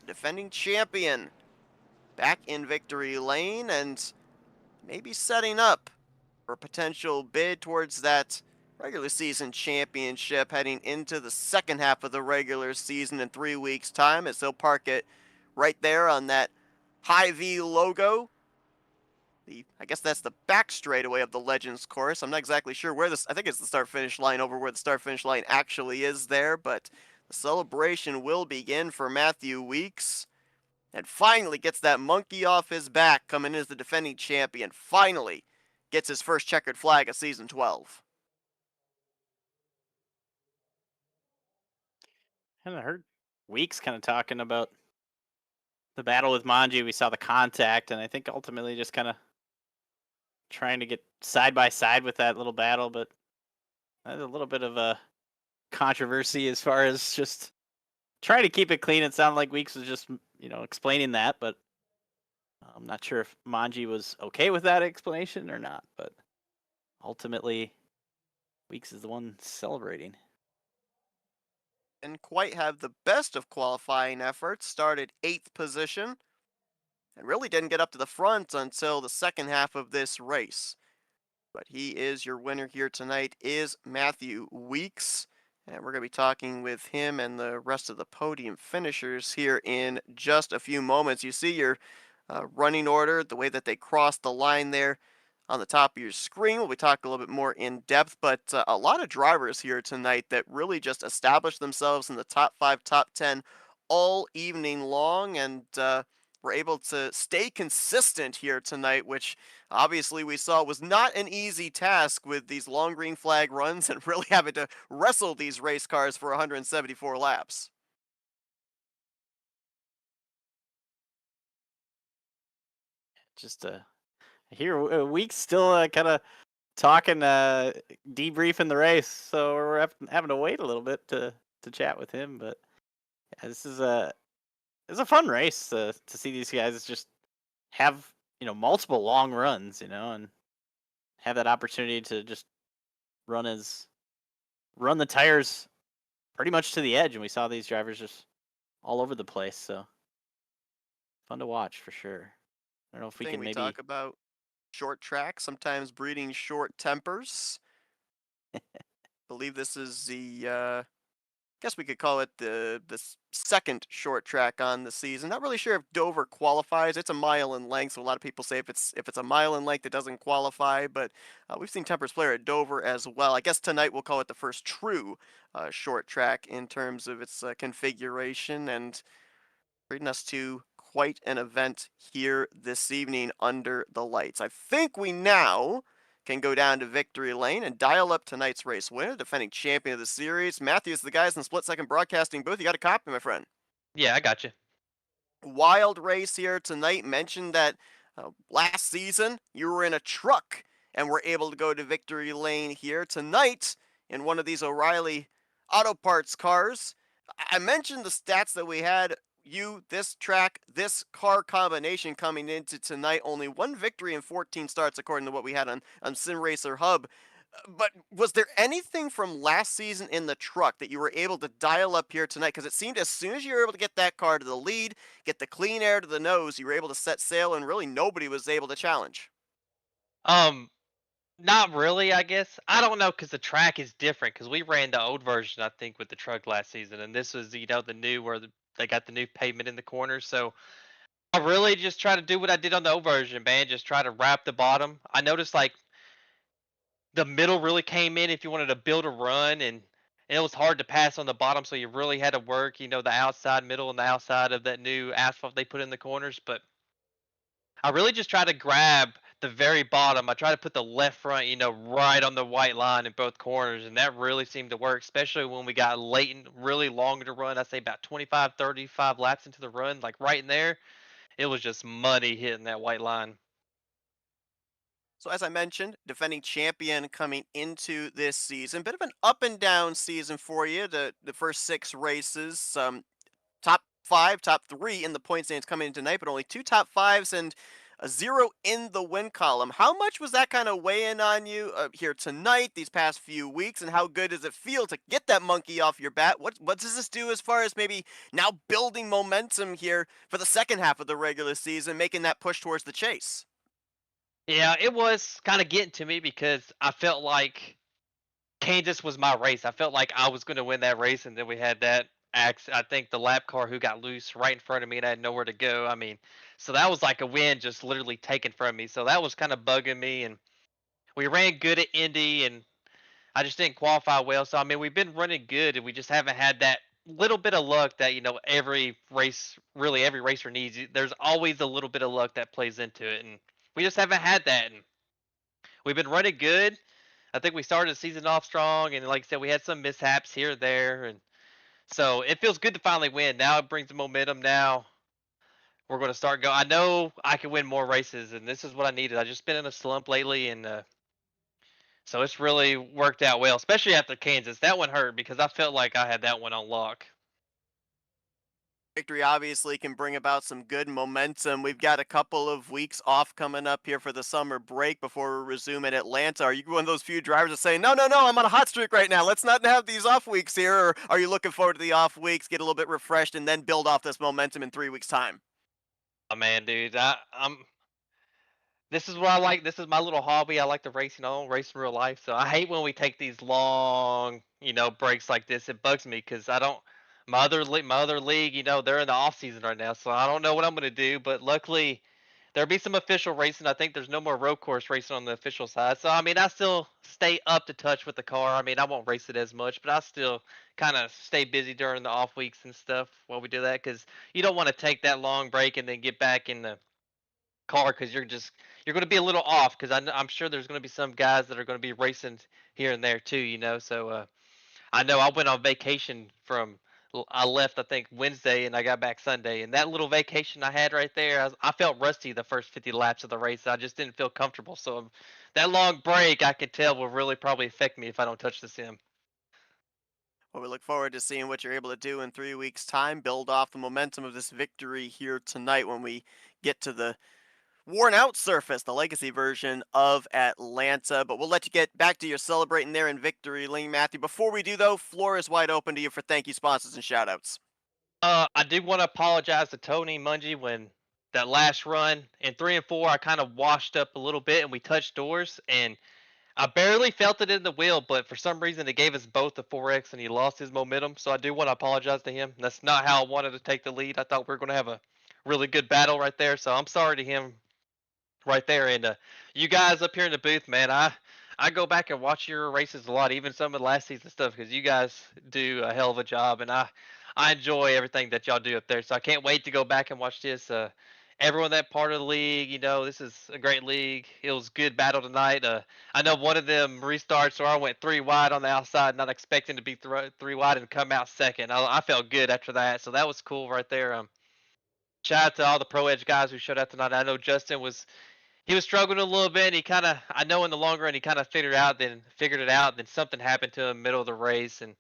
Defending champion back in victory lane and maybe setting up for a potential bid towards that regular season championship heading into the second half of the regular season in 3 weeks' time, as he'll park it right there on that Hy-Vee logo. I guess that's the back straightaway of the Legends course. I'm not exactly sure where this, I think it's the start-finish line over where the start-finish line actually is there, but the celebration will begin for Matthew Weeks. And finally gets that monkey off his back coming in as the defending champion. Finally gets his first checkered flag of season 12. And I heard Weeks kind of talking about the battle with Manji. We saw the contact, and I think ultimately just kind of trying to get side by side with that little battle, but there's a little bit of a controversy as far as just trying to keep it clean. It sounded like Weeks was just, explaining that, but I'm not sure if Manji was okay with that explanation or not, but ultimately Weeks is the one celebrating. Didn't quite have the best of qualifying efforts, started 8th position, and really didn't get up to the front until the second half of this race. But he is your winner here tonight, is Matthew Weeks. And we're going to be talking with him and the rest of the podium finishers here in just a few moments. You see your running order, the way that they cross the line there on the top of your screen. We'll be talking a little bit more in depth, but a lot of drivers here tonight that really just established themselves in the top 5, top 10 all evening long, and were able to stay consistent here tonight, which obviously we saw was not an easy task with these long green flag runs and really having to wrestle these race cars for 174 laps. Just here Weeks still kind of talking, debriefing the race, so we're having to wait a little bit to chat with him. But yeah, this is it's a fun race to see these guys just have multiple long runs, and have that opportunity to just run the tires pretty much to the edge. And we saw these drivers just all over the place, so fun to watch for sure. I don't know if we can maybe talk about short track, sometimes breeding short tempers. Believe this is the Guess we could call it the second short track on the season. Not really sure if Dover qualifies. It's a mile in length, so a lot of people say if it's a mile in length, it doesn't qualify. But we've seen Tempers player at Dover as well. I guess tonight we'll call it the first true short track in terms of its configuration, and treating us to quite an event here this evening under the lights. I think we now can go down to victory lane and dial up tonight's race winner, defending champion of the series. Matthews, the guys in the split second broadcasting booth. You got a copy, my friend. Yeah, I got you. Wild race here tonight. Mentioned that last season you were in a truck and were able to go to victory lane here tonight in one of these O'Reilly Auto Parts cars. I mentioned the stats that we had. You, this track, this car combination coming into tonight, only one victory in 14 starts, according to what we had on Sim Racer Hub. But was there anything from last season in the truck that you were able to dial up here tonight? Because it seemed as soon as you were able to get that car to the lead, get the clean air to the nose, you were able to set sail, and really nobody was able to challenge. Um, Not really, I guess. I don't know because the track is different. Because we ran the old version, I think, with the truck last season, and this was, the new where they got the new pavement in the corners. So I really just try to do what I did on the old version, man. Just try to wrap the bottom. I noticed like the middle really came in if you wanted to build a run, and it was hard to pass on the bottom, so you really had to work, the outside, middle, and the outside of that new asphalt they put in the corners. But I really just try to grab the very bottom. I try to put the left front, right on the white line in both corners, and that really seemed to work, especially when we got late and really long to run. I say about 25, 35 laps into the run, like right in there, it was just money hitting that white line. So, as I mentioned, defending champion coming into this season. Bit of an up and down season for you. The first six races, top five, top three in the point standings coming in tonight, but only two top fives and a zero in the win column. How much was that kind of weighing on you here tonight, these past few weeks, and how good does it feel to get that monkey off your back? What does this do as far as maybe now building momentum here for the second half of the regular season, making that push towards the chase? Yeah, it was kind of getting to me because I felt like Kansas was my race. I felt like I was going to win that race, and then we had that I think the lap car who got loose right in front of me, and I had nowhere to go. I mean, so that was like a win just literally taken from me. So that was kind of bugging me, and we ran good at Indy, and I just didn't qualify well. So I mean, we've been running good, and we just haven't had that little bit of luck that every race, really every racer needs. There's always a little bit of luck that plays into it, and we just haven't had that. And we've been running good. I think we started the season off strong, and like I said, we had some mishaps here or there, and so it feels good to finally win. Now it brings the momentum. Now we're going to start going. I know I can win more races, and this is what I needed. I just been in a slump lately, and so it's really worked out well, especially after Kansas. That one hurt because I felt like I had that one on lock. Victory obviously can bring about some good momentum. We've got a couple of weeks off coming up here for the summer break before we resume in Atlanta. Are you one of those few drivers that say, no, no, no, I'm on a hot streak right now. Let's not have these off weeks here. Or are you looking forward to the off weeks, get a little bit refreshed, and then build off this momentum in 3 weeks' time? Oh man, dude, I'm. This is what I like. This is my little hobby. I like to race, race in real life. So I hate when we take these long, breaks like this. It bugs me because I don't. My other league, they're in the off season right now, so I don't know what I'm gonna do. But luckily, there'll be some official racing. I think there's no more road course racing on the official side. So I mean, I still stay up to touch with the car. I mean, I won't race it as much, but I still kind of stay busy during the off weeks and stuff while we do that because you don't want to take that long break and then get back in the car because you're going to be a little off because I'm sure there's going to be some guys that are going to be racing here and there too. So I know I went on vacation I left I think Wednesday and I got back Sunday, and that little vacation I had right there, I felt rusty the first 50 laps of the race. I just didn't feel comfortable. So that long break I could tell will really probably affect me if I don't touch the sim. Well, we look forward to seeing what you're able to do in 3 weeks' time, build off the momentum of this victory here tonight when we get to the worn out surface, the legacy version of Atlanta. But we'll let you get back to your celebrating there in victory lane, Matthew. Before we do, though, floor is wide open to you for thank you sponsors and shout outs. I do want to apologize to Tony Mungie when that last run in 3 and 4 I kind of washed up a little bit and we touched doors, and I barely felt it in the wheel, but for some reason it gave us both the 4X and he lost his momentum. So I do want to apologize to him. That's not how I wanted to take the lead. I thought we were going to have a really good battle right there. So I'm sorry to him right there. And you guys up here in the booth, man, I go back and watch your races a lot, even some of the last season stuff, because you guys do a hell of a job, and I enjoy everything that y'all do up there. So I can't wait to go back and watch this. Everyone that part of the league, this is a great league. It was good battle tonight. I know one of them restarts, so I went 3 wide on the outside, not expecting to be 3 wide and come out second. I felt good after that, so that was cool right there. Shout out to all the Pro Edge guys who showed up tonight. I know Justin was struggling a little bit. And he kind of, I know in the long run, he kind of figured it out. Then something happened to him middle of the race, and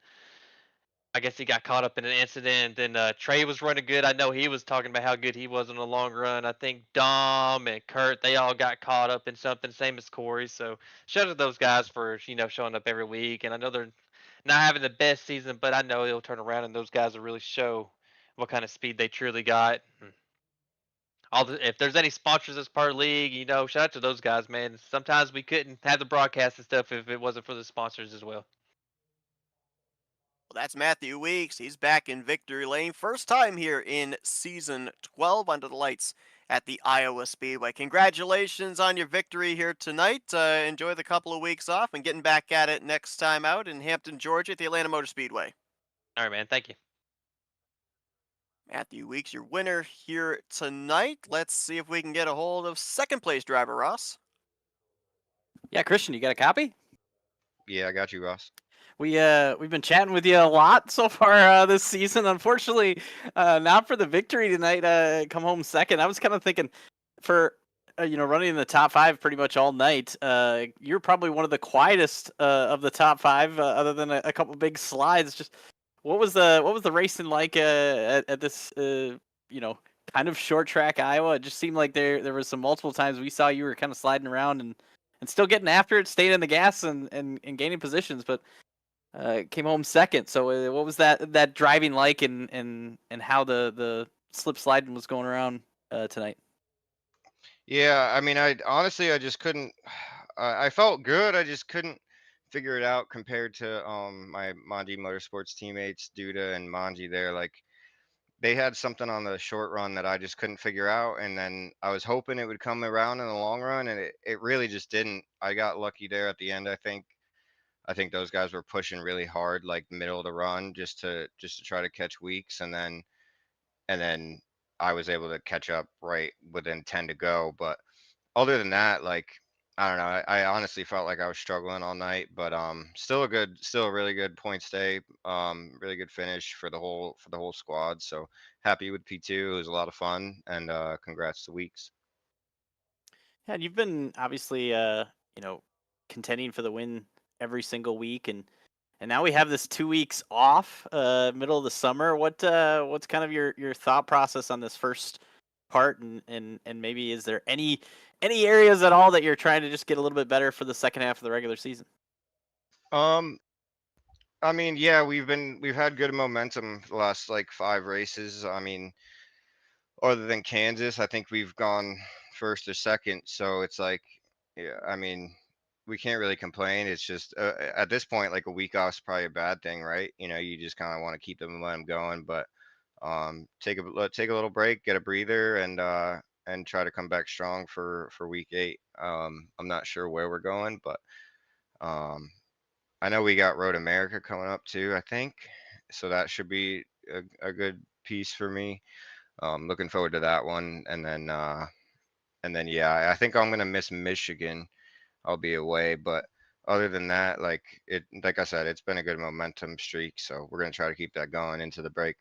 I guess he got caught up in an incident. Then Trey was running good. I know he was talking about how good he was in the long run. I think Dom and Kurt, they all got caught up in something, same as Corey. So shout out to those guys for showing up every week. And I know they're not having the best season, but I know it'll turn around, and those guys will really show what kind of speed they truly got. If there's any sponsors as part of the league, shout out to those guys, man. Sometimes we couldn't have the broadcast and stuff if it wasn't for the sponsors as well. Well, that's Matthew Weeks. He's back in victory lane. First time here in season 12 under the lights at the Iowa Speedway. Congratulations on your victory here tonight. Enjoy the couple of weeks off and getting back at it next time out in Hampton, Georgia at the Atlanta Motor Speedway. All right, man. Thank you. Matthew Weeks, your winner here tonight. Let's see if we can get a hold of second place driver Ross. Yeah, Christian, you got a copy? Yeah, I got you, Ross. We've been chatting with you a lot so far this season. Unfortunately, not for the victory tonight. Come home second. I was kind of thinking for running in the top 5 pretty much all night. You're probably one of the quietest of the top 5, other than a couple big slides. Just what was the racing like at this kind of short track Iowa? It just seemed like there was some multiple times we saw you were kind of sliding around and still getting after it, staying in the gas and gaining positions, but came home second. So what was that driving like, and how the slip sliding was going around tonight? Yeah, I mean, I honestly, I just couldn't. I felt good. I just couldn't figure it out compared to my Manji Motorsports teammates, Duda and Manji. There, like they had something on the short run that I just couldn't figure out, and then I was hoping it would come around in the long run, and it really just didn't. I got lucky there at the end. I think those guys were pushing really hard, like middle of the run, just to try to catch Weeks, and then I was able to catch up right within 10 to go. But other than that, like I don't know, I honestly felt like I was struggling all night, but still a really good point stay, really good finish for the whole squad. So happy with P2. It was a lot of fun, and congrats to Weeks. Yeah, and you've been obviously contending for the win every single week, and now we have this 2 weeks off, middle of the summer. What's kind of your thought process on this first part, and maybe is there any areas at all that you're trying to just get a little bit better for the second half of the regular season? I mean, yeah, we've had good momentum the last like 5 races. I mean, other than Kansas, I think we've gone first or second. So it's like, yeah, I mean, we can't really complain. It's just at this point, like a week off is probably a bad thing, right? You just kind of want to keep the momentum going, but take a little break, get a breather, and try to come back strong for week 8. I'm not sure where we're going, but um, I know we got Road America coming up too, I think. So that should be a good piece for me. Looking forward to that one, and then yeah, I think I'm gonna miss Michigan. I'll be away, but other than that, like I said, it's been a good momentum streak, so we're gonna try to keep that going into the break.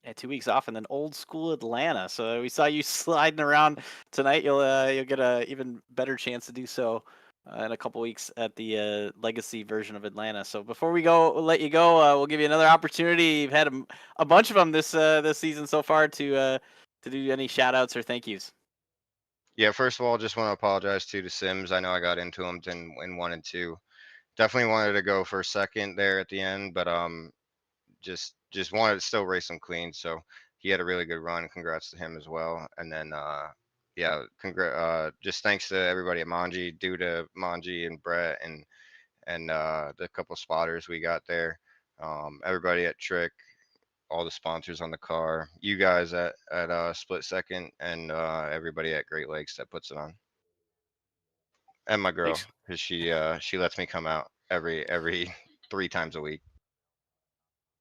Yeah, 2 weeks off, and then old school Atlanta. So we saw you sliding around tonight. You'll get a even better chance to do so in a couple weeks at the legacy version of Atlanta. So before we'll let you go. We'll give you another opportunity. You've had a bunch of them this season so far to do any shout outs or thank yous. Yeah, first of all, just want to apologize to Sims. I know I got into him in 1 and 2. Definitely wanted to go for second there at the end, but just wanted to still race him clean. So he had a really good run. Congrats to him as well. And then yeah, just thanks to everybody at Manji, due to Manji and Brett and the couple spotters we got there. Everybody at Trick, all the sponsors on the car, you guys at Split Second, and everybody at Great Lakes that puts it on, and my girl, Thanks. because she lets me come out every 3 times a week.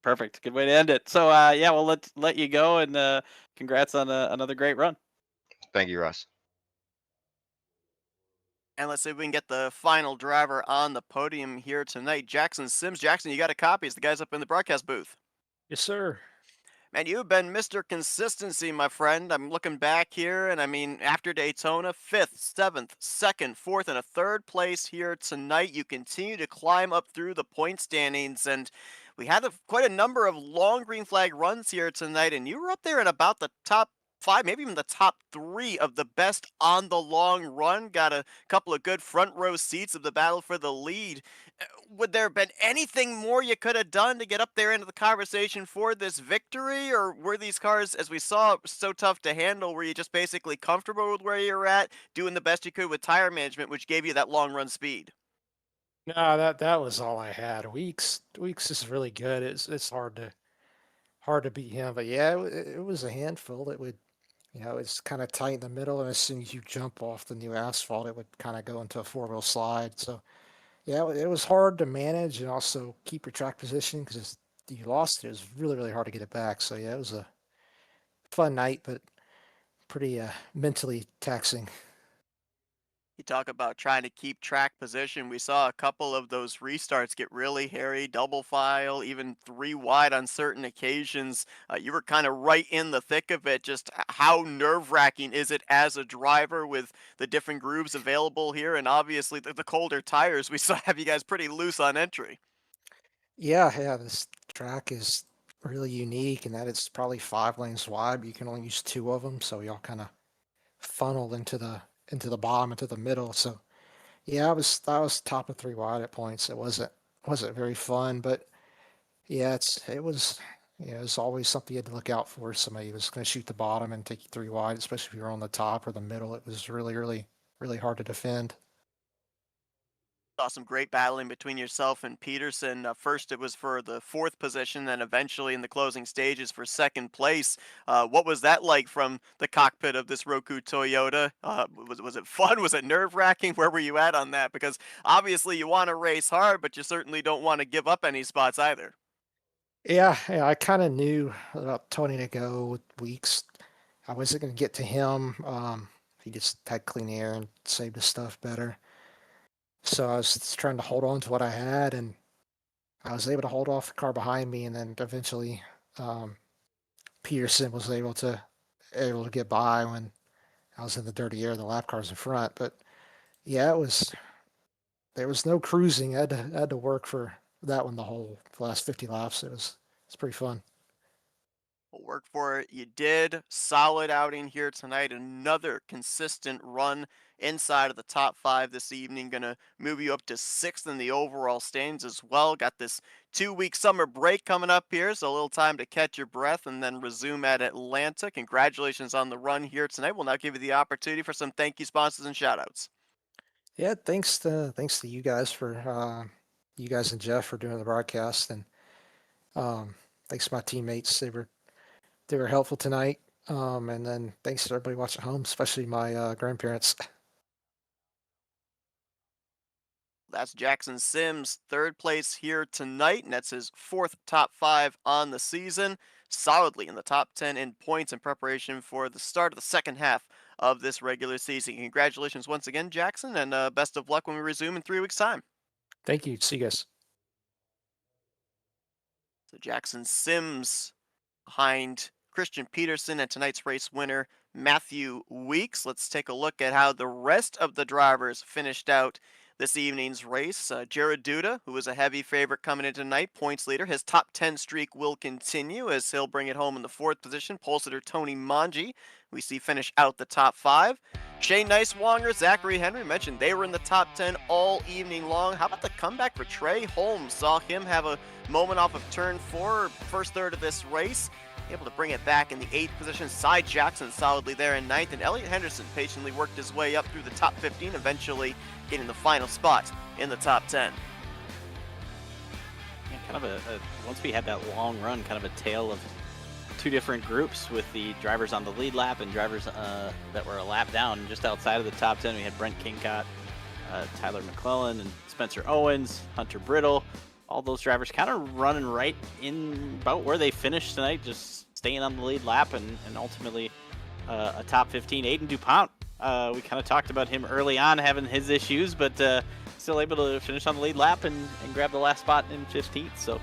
Perfect. Good way to end it. So yeah, we'll let you go, and congrats on another great run. Thank you, Russ. And let's see if we can get the final driver on the podium here tonight. Jackson Sims. Jackson, you got a copy. It's the guys up in the broadcast booth. Yes, sir. Man, you've been Mr. Consistency, my friend. I'm looking back here, and I mean, after Daytona, 5th, 7th, 2nd, 4th, and a 3rd place here tonight. You continue to climb up through the point standings, and we had quite a number of long green flag runs here tonight, and you were up there in about the top 5, maybe even the top 3 of the best on the long run. Got a couple of good front row seats of the battle for the lead. Would there have been anything more you could have done to get up there into the conversation for this victory? Or were these cars, as we saw, so tough to handle? Were you just basically comfortable with where you're at, doing the best you could with tire management, which gave you that long run speed? No, that was all I had. Weeks is really good. It's hard to beat him, but yeah, it was a handful. It would, it's kind of tight in the middle, and as soon as you jump off the new asphalt, it would kind of go into a four-wheel slide. So yeah, it was hard to manage and also keep your track position because you lost it. It was really really hard to get it back. So yeah, it was a fun night, but pretty mentally taxing. You talk about trying to keep track position. We saw a couple of those restarts get really hairy, double file, even 3 wide on certain occasions. You were kind of right in the thick of it. Just how nerve wracking is it as a driver with the different grooves available here? And obviously, the colder tires, we saw have you guys pretty loose on entry. Yeah, this track is really unique in that it's probably 5 lanes wide, but you can only use 2 of them, so we all kind of funnel into the bottom, into the middle. So yeah, I was top of 3 wide at points. It wasn't very fun, but yeah, it was always something you had to look out for. Somebody was going to shoot the bottom and take you 3 wide, especially if you were on the top or the middle. It was really, really, really hard to defend. Saw some great battling between yourself and Peterson. First, it was for the 4th position, then eventually in the closing stages for 2nd place. What was that like from the cockpit of this Roku Toyota? Was it fun? Was it nerve wracking? Where were you at on that? Because obviously you want to race hard, but you certainly don't want to give up any spots either. Yeah, I kind of knew about Tony to go with Weeks. I wasn't going to get to him. He just had clean air and saved his stuff better. So I was just trying to hold on to what I had, and I was able to hold off the car behind me, and then eventually Peterson was able to get by when I was in the dirty air, the lap cars in front. But yeah, there was no cruising. I had to work for that one the last 50 laps. It's pretty fun. Well, work for it. You did. Solid outing here tonight. Another consistent run inside of the top 5 this evening. Going to move you up to 6th in the overall standings as well. Got this 2-week summer break coming up here, so a little time to catch your breath and then resume at Atlanta. Congratulations on the run here tonight. We'll now give you the opportunity for some thank you sponsors and shout outs. Yeah, thanks to you guys you guys and Jeff for doing the broadcast, and thanks to my teammates. They were helpful tonight. And then thanks to everybody watching at home, especially my grandparents. That's Jackson Sims, 3rd place here tonight, and that's his 4th top 5 on the season. Solidly in the top 10 in points in preparation for the start of the second half of this regular season. Congratulations once again, Jackson, and best of luck when we resume in 3 weeks' time. Thank you. See you guys. So Jackson Sims behind Christian Peterson and tonight's race winner, Matthew Weeks. Let's take a look at how the rest of the drivers finished out this evening's race. Jared Duda, who was a heavy favorite coming in tonight, points leader. His top 10 streak will continue as he'll bring it home in the 4th position. Pole sitter Tony Manji, we see finish out the top 5. Shane Nicewonger, Zachary Henry mentioned they were in the top 10 all evening long. How about the comeback for Trey Holmes? Saw him have a moment off of turn 4, first third of this race. able to bring it back in the 8th position. Cy Jackson solidly there in 9th, and Elliott Henderson patiently worked his way up through the top 15, eventually getting the final spot in the top 10. Yeah, kind of once we had that long run, kind of a tale of two different groups with the drivers on the lead lap and drivers that were a lap down. Just outside of the top 10, we had Brent Kincott, Tyler McClellan, and Spencer Owens, Hunter Brittle. All those drivers kind of running right in about where they finished tonight, just staying on the lead lap and ultimately a top 15. Aiden Dupont, we kind of talked about him early on having his issues, but still able to finish on the lead lap and grab the last spot in 15th. So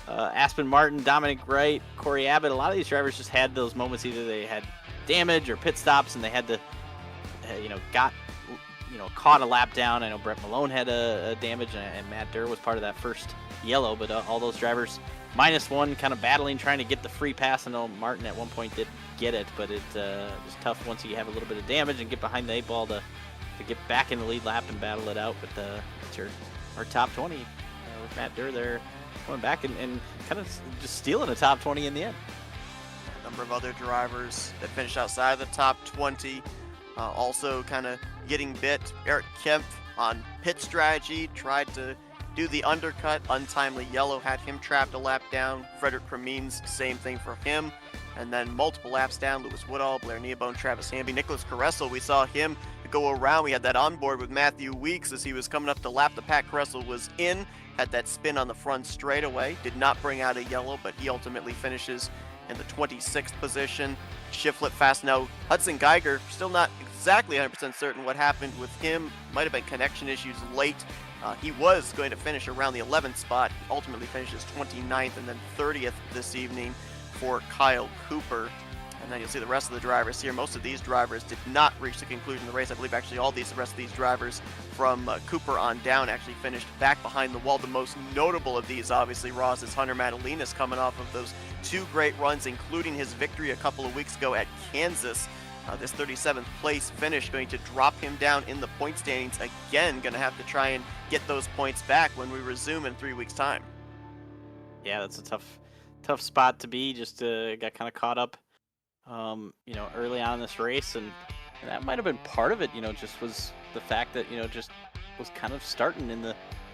Aspen Martin, Dominic Wright, Corey Abbott, a lot of these drivers just had those moments. Either they had damage or pit stops and they had to, caught a lap down. I know Brett Malone had a damage and Matt Durr was part of that first yellow, but all those drivers -1 kind of battling, trying to get the free pass. I know Martin at one point did get it, but it's tough once you have a little bit of damage and get behind the 8 ball to get back in the lead lap and battle it out. But it's our top 20 with Matt Durr there coming back and kind of just stealing the top 20 in the end. A number of other drivers that finished outside of the top 20 also kind of getting bit. Eric Kemp on pit strategy tried to do the undercut, untimely yellow, had him trapped a lap down. Frederick Cremines, same thing for him. And then multiple laps down, Lewis Woodall, Blair Neabone, Travis Hamby, Nicholas Caressel, we saw him go around. We had that onboard with Matthew Weeks as he was coming up to lap the pack. Caressel was in, had that spin on the front straightaway, did not bring out a yellow, but he ultimately finishes in the 26th position. Shiflet fast now. Hudson Geiger, still not exactly 100% certain what happened with him. Might have been connection issues late. He was going to finish around the 11th spot, ultimately finishes 29th and then 30th this evening for Kyle Cooper. And then you'll see the rest of the drivers here. Most of these drivers did not reach the conclusion of the race. I believe actually the rest of these drivers from Cooper on down actually finished back behind the wall. The most notable of these, obviously, Ross, is Hunter Madalinas coming off of those 2 great runs, including his victory a couple of weeks ago at Kansas. This 37th place finish going to drop him down in the point standings again. Going to have to try and get those points back when we resume in 3 weeks' time. Yeah, that's a tough spot to be. Just got kind of caught up, early on in this race, and that might have been part of it. Just was the fact that just was kind of starting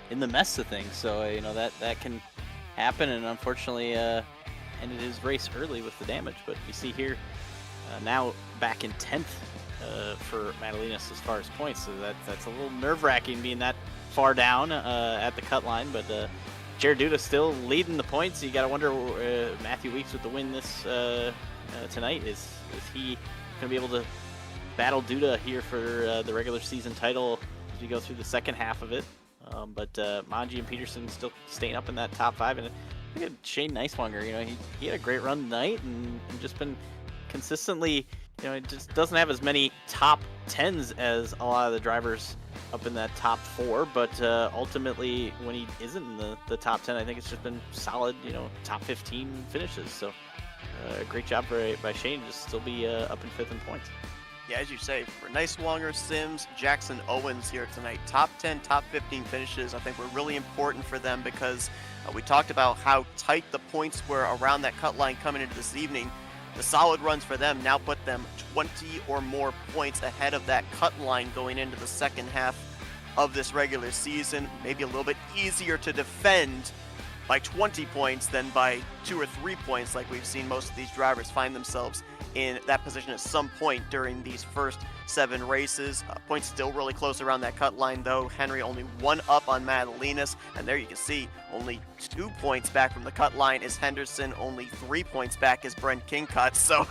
in the mess of things. So that can happen, and unfortunately ended his race early with the damage. But you see here. Now back in 10th for Madalinas as far as points, so that's a little nerve-wracking being that far down at the cut line. But Jared Duda still leading the points. You got to wonder, Matthew Weeks with the win this tonight, is he going to be able to battle Duda here for the regular season title as we go through the second half of it? But Manji and Peterson still staying up in that top 5, and I think Shane Neiswanger, he had a great run tonight and just been consistently, it just doesn't have as many top 10s as a lot of the drivers up in that top 4, but ultimately when he isn't in the top 10, I think it's just been solid, top 15 finishes. So great job by Shane to still be up in 5th in points. Yeah, as you say, for Neiswanger, Sims, Jackson, Owens here tonight, top 10, top 15 finishes, I think were really important for them because we talked about how tight the points were around that cut line coming into this evening. The solid runs for them now put them 20 or more points ahead of that cut line going into the second half of this regular season. Maybe a little bit easier to defend by 20 points than by 2 or 3 points, like we've seen most of these drivers find themselves in that position at some point during these first 7 races. Points still really close around that cut line, though. Henry only 1 up on Madalinas, and there you can see only 2 points back from the cut line is Henderson. Only 3 points back is Brent Kincott. So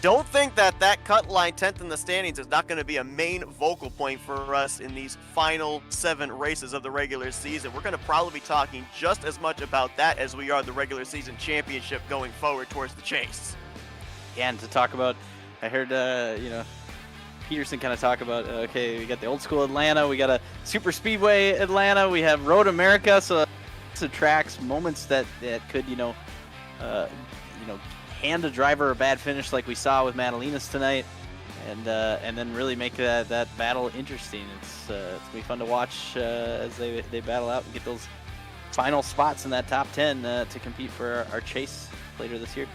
don't think that cut line 10th in the standings is not going to be a main vocal point for us in these final 7 races of the regular season. We're going to probably be talking just as much about that as we are the regular season championship going forward towards the chase. Yeah, and to talk about, I heard, Peterson kind of talk about, okay, we got the old school Atlanta, we got a super speedway Atlanta, we have Road America, so lots of tracks, moments that could, hand a driver a bad finish like we saw with Madalinas tonight, and then really make that battle interesting. It's gonna be fun to watch as they battle out and get those final spots in that top 10 to compete for our chase later this year.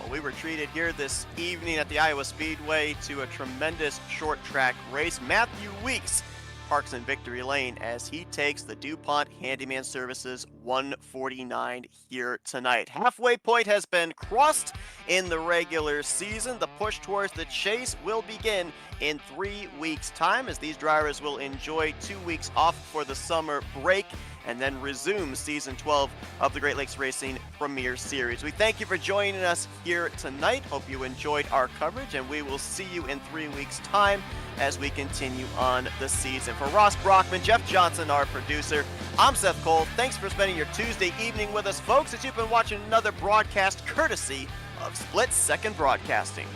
Well, we were treated here this evening at the Iowa Speedway to a tremendous short track race. Matthew Weeks parks in victory lane as he takes the Dupont Handyman Services 149 here tonight. Halfway point has been crossed in the regular season. The push towards the chase will begin in 3 weeks' time as these drivers will enjoy 2 weeks off for the summer break and then resume season 12 of the Great Lakes Racing Premier Series. We thank you for joining us here tonight. Hope you enjoyed our coverage, and we will see you in 3 weeks' time as we continue on the season. For Ross Brockman, Jeff Johnson, our producer, I'm Seth Cole. Thanks for spending your Tuesday evening with us, folks, as you've been watching another broadcast courtesy of Split Second Broadcasting.